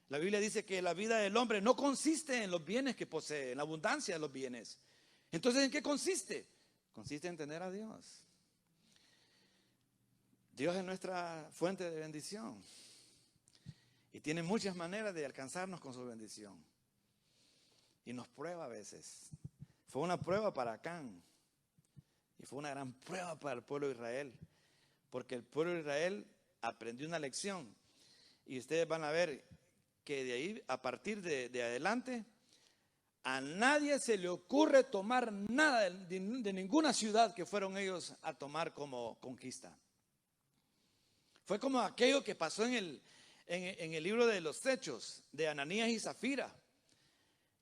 La Biblia dice que la vida del hombre no consiste en los bienes que posee, en la abundancia de los bienes. Entonces, ¿en qué consiste? Consiste en tener a Dios. Dios es nuestra fuente de bendición. Y tiene muchas maneras de alcanzarnos con su bendición. Y nos prueba a veces. Fue una prueba para Acán. Y fue una gran prueba para el pueblo de Israel. Porque el pueblo de Israel aprendió una lección. Y ustedes van a ver que de ahí, a partir de adelante, a nadie se le ocurre tomar nada de ninguna ciudad que fueron ellos a tomar como conquista. Fue como aquello que pasó en el libro de los Hechos, de Ananías y Zafira.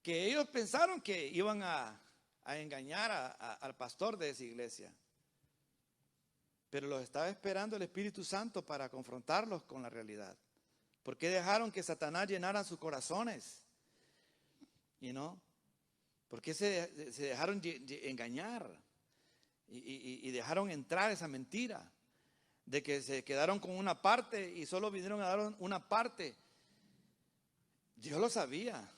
Que ellos pensaron que iban a engañar al pastor de esa iglesia. Pero los estaba esperando el Espíritu Santo para confrontarlos con la realidad. ¿Por qué dejaron que Satanás llenara sus corazones? ¿Por qué se dejaron engañar? Y dejaron entrar esa mentira. De que se quedaron con una parte y solo vinieron a dar una parte. Dios lo sabía.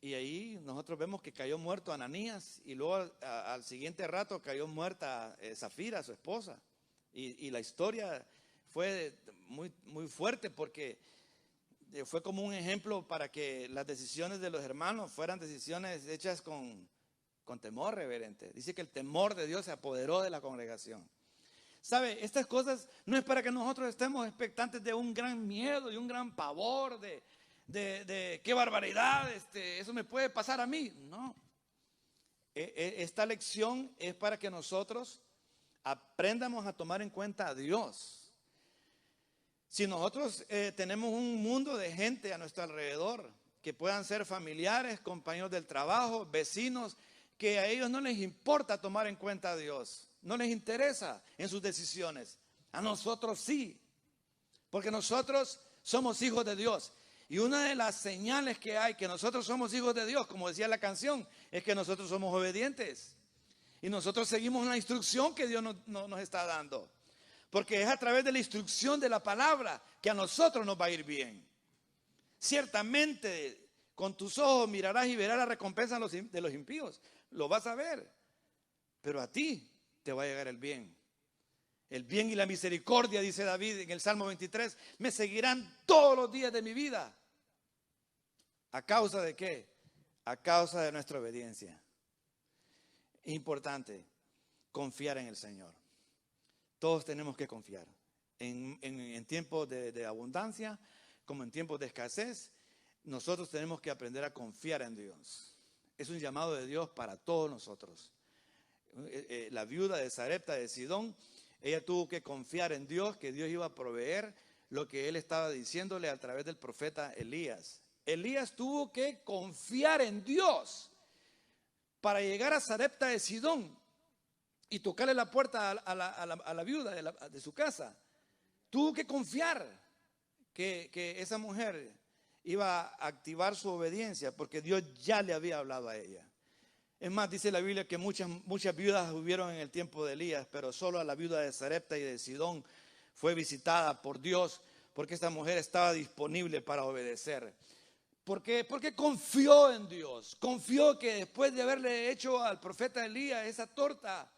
Y ahí nosotros vemos que cayó muerto Ananías. Y luego al siguiente rato cayó muerta Zafira, su esposa. Y la historia fue muy, muy fuerte porque fue como un ejemplo para que las decisiones de los hermanos fueran decisiones hechas con temor reverente. Dice que el temor de Dios se apoderó de la congregación. ¿Sabe? Estas cosas no es para que nosotros estemos expectantes de un gran miedo y un gran pavor de qué barbaridad, eso me puede pasar a mí. No. Esta lección es para que nosotros aprendamos a tomar en cuenta a Dios. Si nosotros tenemos un mundo de gente a nuestro alrededor, que puedan ser familiares, compañeros del trabajo, vecinos, que a ellos no les importa tomar en cuenta a Dios, no les interesa en sus decisiones. A nosotros sí, porque nosotros somos hijos de Dios. Y una de las señales que hay que nosotros somos hijos de Dios, como decía la canción, es que nosotros somos obedientes. Y nosotros seguimos una instrucción que Dios nos está dando. Porque es a través de la instrucción de la palabra que a nosotros nos va a ir bien. Ciertamente, con tus ojos mirarás y verás la recompensa de los impíos. Lo vas a ver. Pero a ti te va a llegar el bien. El bien y la misericordia, dice David en el Salmo 23, me seguirán todos los días de mi vida. ¿A causa de qué? A causa de nuestra obediencia. Es importante confiar en el Señor. Todos tenemos que confiar. En tiempos de abundancia, como en tiempos de escasez, nosotros tenemos que aprender a confiar en Dios. Es un llamado de Dios para todos nosotros. La viuda de Sarepta de Sidón, ella tuvo que confiar en Dios, que Dios iba a proveer lo que él estaba diciéndole a través del profeta Elías. Elías tuvo que confiar en Dios para llegar a Sarepta de Sidón y tocarle la puerta a la viuda de su casa. Tuvo que confiar que esa mujer iba a activar su obediencia porque Dios ya le había hablado a ella. Es más, dice la Biblia que muchas viudas hubieron en el tiempo de Elías, pero solo a la viuda de Sarepta y de Sidón fue visitada por Dios porque esta mujer estaba disponible para obedecer. ¿Por qué? Porque confió en Dios. Confió que después de haberle hecho al profeta Elías esa torta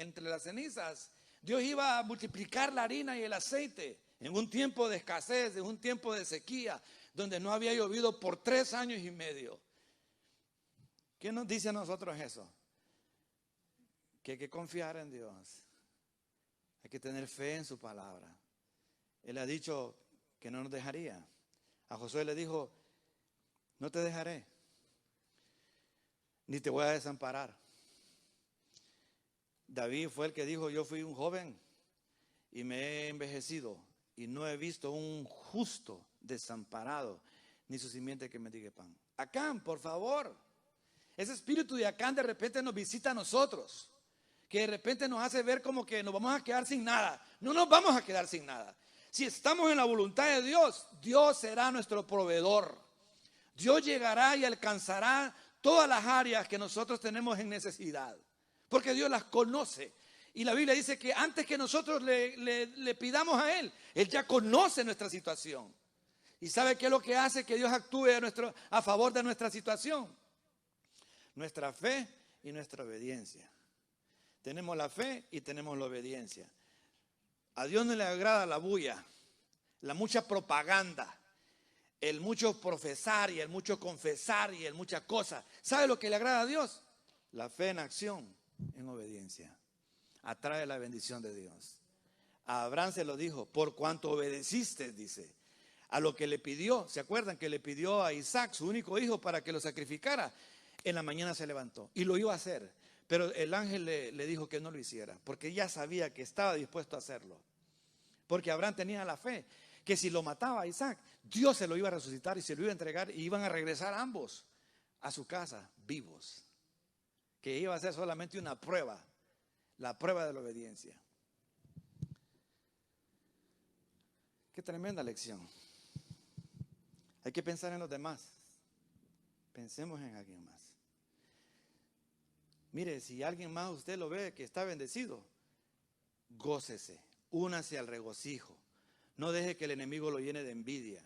entre las cenizas. Dios iba a multiplicar la harina y el aceite en un tiempo de escasez, en un tiempo de sequía, donde no había llovido por 3 años y medio. ¿Qué nos dice a nosotros eso? Que hay que confiar en Dios. Hay que tener fe en su palabra. Él ha dicho que no nos dejaría. A Josué le dijo, no te dejaré, ni te voy a desamparar. David fue el que dijo, yo fui un joven y me he envejecido y no he visto un justo desamparado, ni su simiente que mendigue pan. Acán, por favor. Ese espíritu de Acán de repente nos visita a nosotros, que de repente nos hace ver como que nos vamos a quedar sin nada. No nos vamos a quedar sin nada. Si estamos en la voluntad de Dios, Dios será nuestro proveedor. Dios llegará y alcanzará todas las áreas que nosotros tenemos en necesidad, porque Dios las conoce. Y la Biblia dice que antes que nosotros le pidamos a Él, Él ya conoce nuestra situación. ¿Y sabe qué es lo que hace que Dios actúe a favor de nuestra situación? Nuestra fe y nuestra obediencia. Tenemos la fe y tenemos la obediencia. A Dios no le agrada la bulla, la mucha propaganda, el mucho profesar y el mucho confesar y el muchas cosas. ¿Sabe lo que le agrada a Dios? La fe en acción, en obediencia. Atrae la bendición de Dios. A Abraham se lo dijo, por cuanto obedeciste, dice, a lo que le pidió. ¿Se acuerdan que le pidió a Isaac, su único hijo, para que lo sacrificara? En la mañana se levantó y lo iba a hacer. Pero el ángel le dijo que no lo hiciera, porque ya sabía que estaba dispuesto a hacerlo. Porque Abraham tenía la fe, que si lo mataba a Isaac, Dios se lo iba a resucitar y se lo iba a entregar y iban a regresar ambos a su casa vivos. Que iba a ser solamente una prueba, la prueba de la obediencia. Qué tremenda lección. Hay que pensar en los demás. Pensemos en alguien más. Mire, si alguien más usted lo ve que está bendecido, gócese, únase al regocijo. No deje que el enemigo lo llene de envidia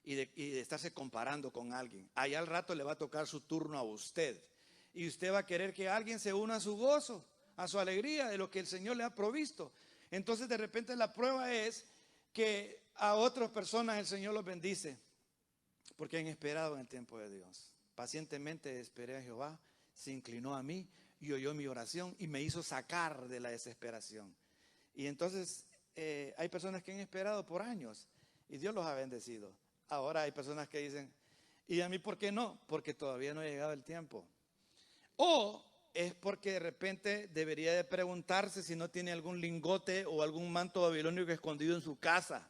y de estarse comparando con alguien. Allá al rato le va a tocar su turno a usted. Y usted va a querer que alguien se una a su gozo, a su alegría de lo que el Señor le ha provisto. Entonces de repente la prueba es que a otras personas el Señor los bendice porque han esperado en el tiempo de Dios. Pacientemente esperé a Jehová, se inclinó a mí y oyó mi oración y me hizo sacar de la desesperación. Y entonces hay personas que han esperado por años y Dios los ha bendecido. Ahora hay personas que dicen, ¿y a mí por qué no? Porque todavía no ha llegado el tiempo. O es porque de repente debería de preguntarse si no tiene algún lingote o algún manto babilónico escondido en su casa.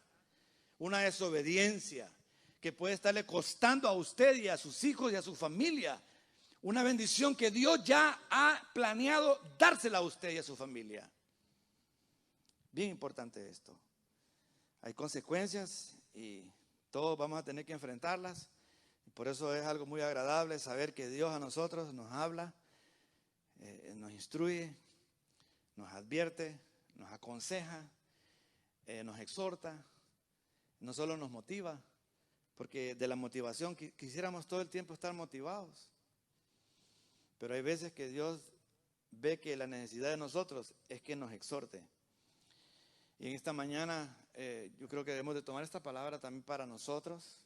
Una desobediencia que puede estarle costando a usted y a sus hijos y a su familia una bendición que Dios ya ha planeado dársela a usted y a su familia. Bien importante esto. Hay consecuencias y todos vamos a tener que enfrentarlas. Por eso es algo muy agradable saber que Dios a nosotros nos habla, nos instruye, nos advierte, nos aconseja, nos exhorta, no solo nos motiva, porque de la motivación quisiéramos todo el tiempo estar motivados. Pero hay veces que Dios ve que la necesidad de nosotros es que nos exhorte. Y en esta mañana yo creo que debemos de tomar esta palabra también para nosotros,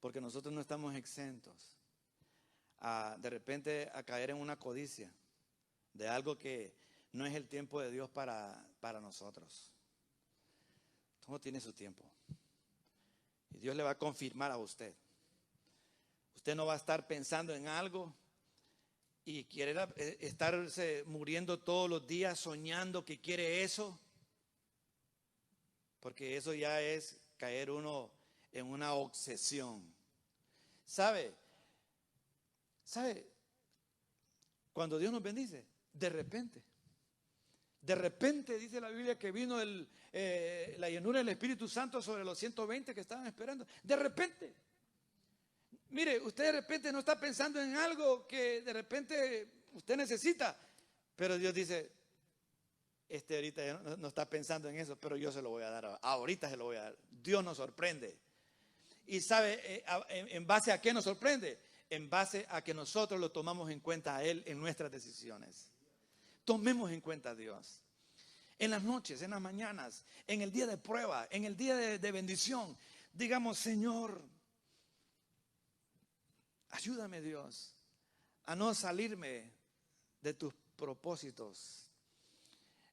porque nosotros no estamos exentos de repente a caer en una codicia de algo que no es el tiempo de Dios para nosotros. Todo tiene su tiempo. Y Dios le va a confirmar a usted. Usted no va a estar pensando en algo y querer estarse muriendo todos los días soñando que quiere eso, porque eso ya es caer uno en una obsesión. ¿Sabe? Cuando Dios nos bendice, de repente dice la Biblia que vino la llenura del Espíritu Santo sobre los 120 que estaban esperando. De repente. Mire, usted de repente no está pensando en algo que de repente usted necesita, pero Dios dice, ahorita ya no está pensando en eso, pero yo se lo voy a dar, ahorita se lo voy a dar. Dios nos sorprende. ¿Y sabe en base a qué nos sorprende? En base a que nosotros lo tomamos en cuenta a Él en nuestras decisiones. tomemos en cuenta a Dios. En las noches, en las mañanas, en el día de prueba, en el día de bendición, digamos: Señor, ayúdame, Dios, a no salirme de tus propósitos.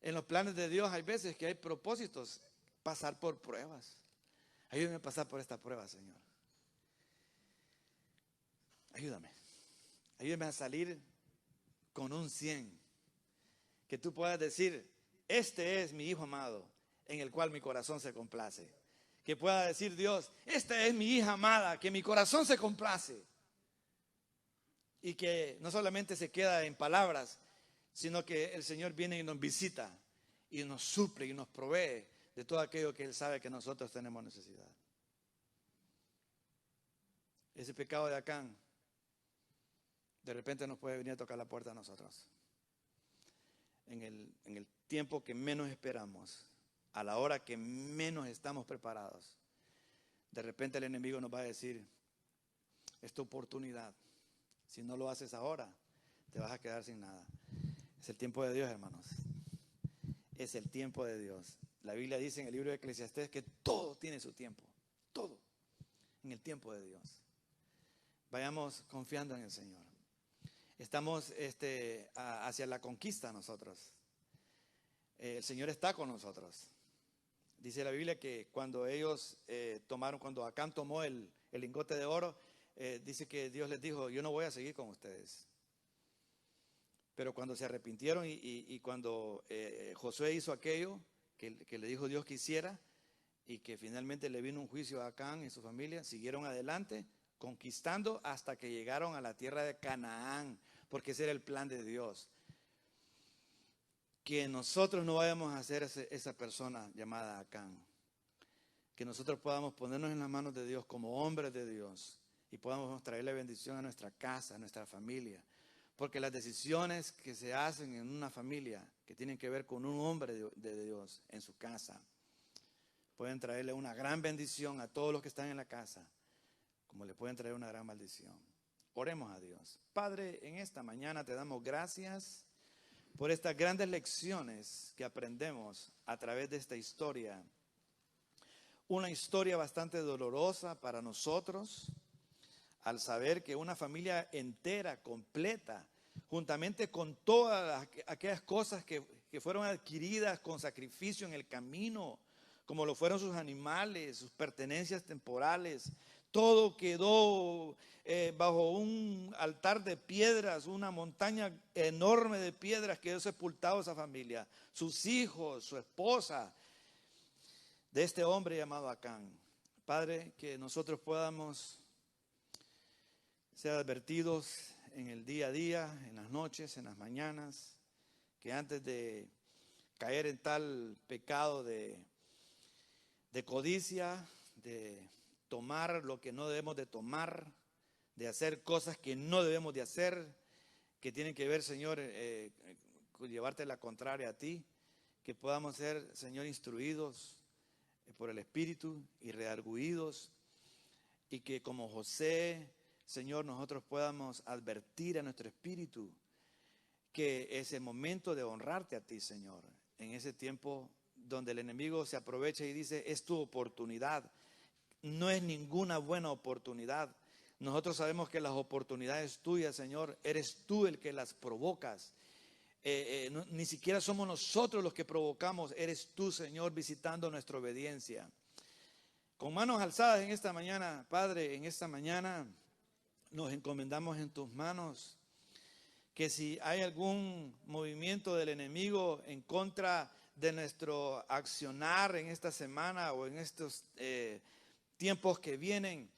En los planes de Dios hay veces que hay propósitos, pasar por pruebas. Ayúdame a pasar por esta prueba, Señor. Ayúdame. Ayúdame a salir con un 100. Que tú puedas decir: este es mi Hijo amado, en el cual mi corazón se complace. Que pueda decir Dios: esta es mi hija amada, que mi corazón se complace. Y que no solamente se queda en palabras, sino que el Señor viene y nos visita y nos suple y nos provee de todo aquello que Él sabe que nosotros tenemos necesidad. Ese pecado de Acán de repente nos puede venir a tocar la puerta a nosotros. En el tiempo que menos esperamos, a la hora que menos estamos preparados, de repente el enemigo nos va a decir: es tu oportunidad. Si no lo haces ahora, te vas a quedar sin nada. Es el tiempo de Dios, hermanos. Es el tiempo de Dios. La Biblia dice en el libro de Eclesiastés que todo tiene su tiempo. Todo en el tiempo de Dios. Vayamos confiando en el Señor. Estamos hacia la conquista nosotros. El Señor está con nosotros. Dice la Biblia que cuando ellos cuando Acán tomó el lingote de oro, dice que Dios les dijo: yo no voy a seguir con ustedes. Pero cuando se arrepintieron y cuando Josué hizo aquello que le dijo Dios que hiciera, y que finalmente le vino un juicio a Acán y su familia, siguieron adelante, conquistando hasta que llegaron a la tierra de Canaán, porque ese era el plan de Dios. Que nosotros no vayamos a ser esa persona llamada Acán. Que nosotros podamos ponernos en las manos de Dios como hombres de Dios y podamos traerle bendición a nuestra casa, a nuestra familia. Porque las decisiones que se hacen en una familia, que tienen que ver con un hombre de Dios en su casa, pueden traerle una gran bendición a todos los que están en la casa, como le pueden traer una gran maldición. Oremos a Dios. Padre, en esta mañana te damos gracias por estas grandes lecciones que aprendemos a través de esta historia. Una historia bastante dolorosa para nosotros, al saber que una familia entera, completa, juntamente con todas aquellas cosas que fueron adquiridas con sacrificio en el camino, como lo fueron sus animales, sus pertenencias temporales, todo quedó bajo un altar de piedras, una montaña enorme de piedras, quedó sepultado esa familia, sus hijos, su esposa, de este hombre llamado Acán. Padre, que nosotros podamos ser advertidos en el día a día, en las noches, en las mañanas, que antes de caer en tal pecado de codicia, de tomar lo que no debemos de tomar, de hacer cosas que no debemos de hacer, que tienen que ver, Señor, con llevarte la contraria a ti, que podamos ser, Señor, instruidos por el Espíritu y redarguidos, y que como José, Señor, nosotros podamos advertir a nuestro espíritu que es el momento de honrarte a ti, Señor, en ese tiempo donde el enemigo se aprovecha y dice: es tu oportunidad. No es ninguna buena oportunidad. Nosotros sabemos que las oportunidades tuyas, Señor, eres tú el que las provocas. Ni siquiera somos nosotros los que provocamos, eres tú, Señor, visitando nuestra obediencia. Con manos alzadas en esta mañana, Padre, en esta mañana nos encomendamos en tus manos, que si hay algún movimiento del enemigo en contra de nuestro accionar en esta semana o en estos tiempos que vienen,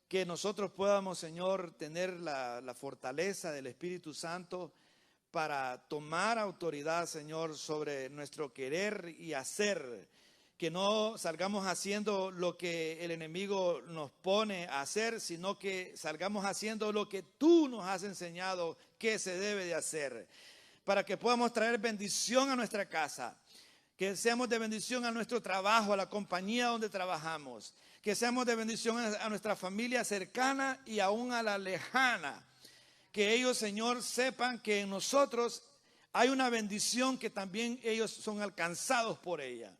que nosotros podamos, Señor, tener la fortaleza del Espíritu Santo para tomar autoridad, Señor, sobre nuestro querer y hacer. Que no salgamos haciendo lo que el enemigo nos pone a hacer, sino que salgamos haciendo lo que tú nos has enseñado que se debe de hacer, para que podamos traer bendición a nuestra casa, que seamos de bendición a nuestro trabajo, a la compañía donde trabajamos, que seamos de bendición a nuestra familia cercana y aún a la lejana. Que ellos, Señor, sepan que en nosotros hay una bendición que también ellos son alcanzados por ella.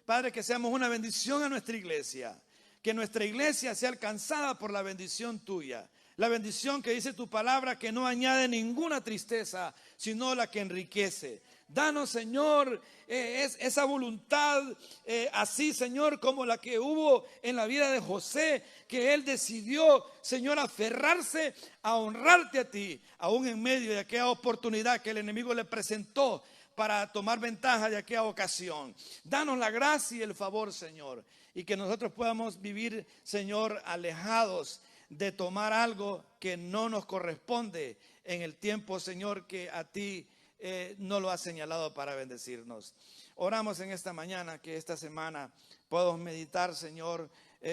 Padre, que seamos una bendición a nuestra iglesia, que nuestra iglesia sea alcanzada por la bendición tuya. La bendición que dice tu palabra, que no añade ninguna tristeza, sino la que enriquece. Danos, Señor, esa voluntad, así, Señor, como la que hubo en la vida de José, que él decidió, Señor, aferrarse a honrarte a ti, aún en medio de aquella oportunidad que el enemigo le presentó para tomar ventaja de aquella ocasión. Danos la gracia y el favor, Señor, y que nosotros podamos vivir, Señor, alejados de tomar algo que no nos corresponde en el tiempo, Señor, que a ti no lo has señalado para bendecirnos. Oramos en esta mañana que esta semana podamos meditar, Señor,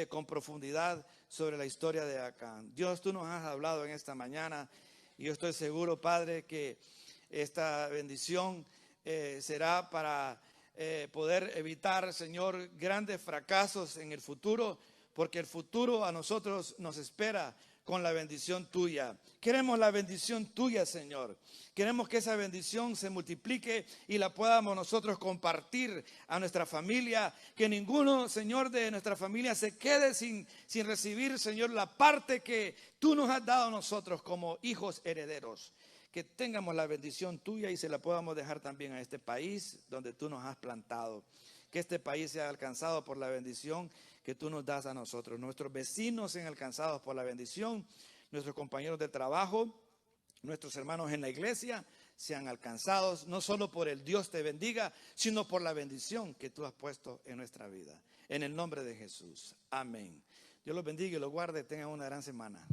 con profundidad sobre la historia de Acán. Dios, tú nos has hablado en esta mañana y yo estoy seguro, Padre, que esta bendición será para poder evitar, Señor, grandes fracasos en el futuro, porque el futuro a nosotros nos espera con la bendición tuya. Queremos la bendición tuya, Señor. Queremos que esa bendición se multiplique y la podamos nosotros compartir a nuestra familia. Que ninguno, Señor, de nuestra familia se quede sin recibir, Señor, la parte que tú nos has dado a nosotros como hijos herederos. Que tengamos la bendición tuya y se la podamos dejar también a este país donde tú nos has plantado. Que este país sea alcanzado por la bendición que tú nos das a nosotros. Nuestros vecinos sean alcanzados por la bendición. Nuestros compañeros de trabajo, nuestros hermanos en la iglesia sean alcanzados, no solo por el Dios te bendiga, sino por la bendición que tú has puesto en nuestra vida. En el nombre de Jesús. Amén. Dios los bendiga y los guarde. Tengan una gran semana.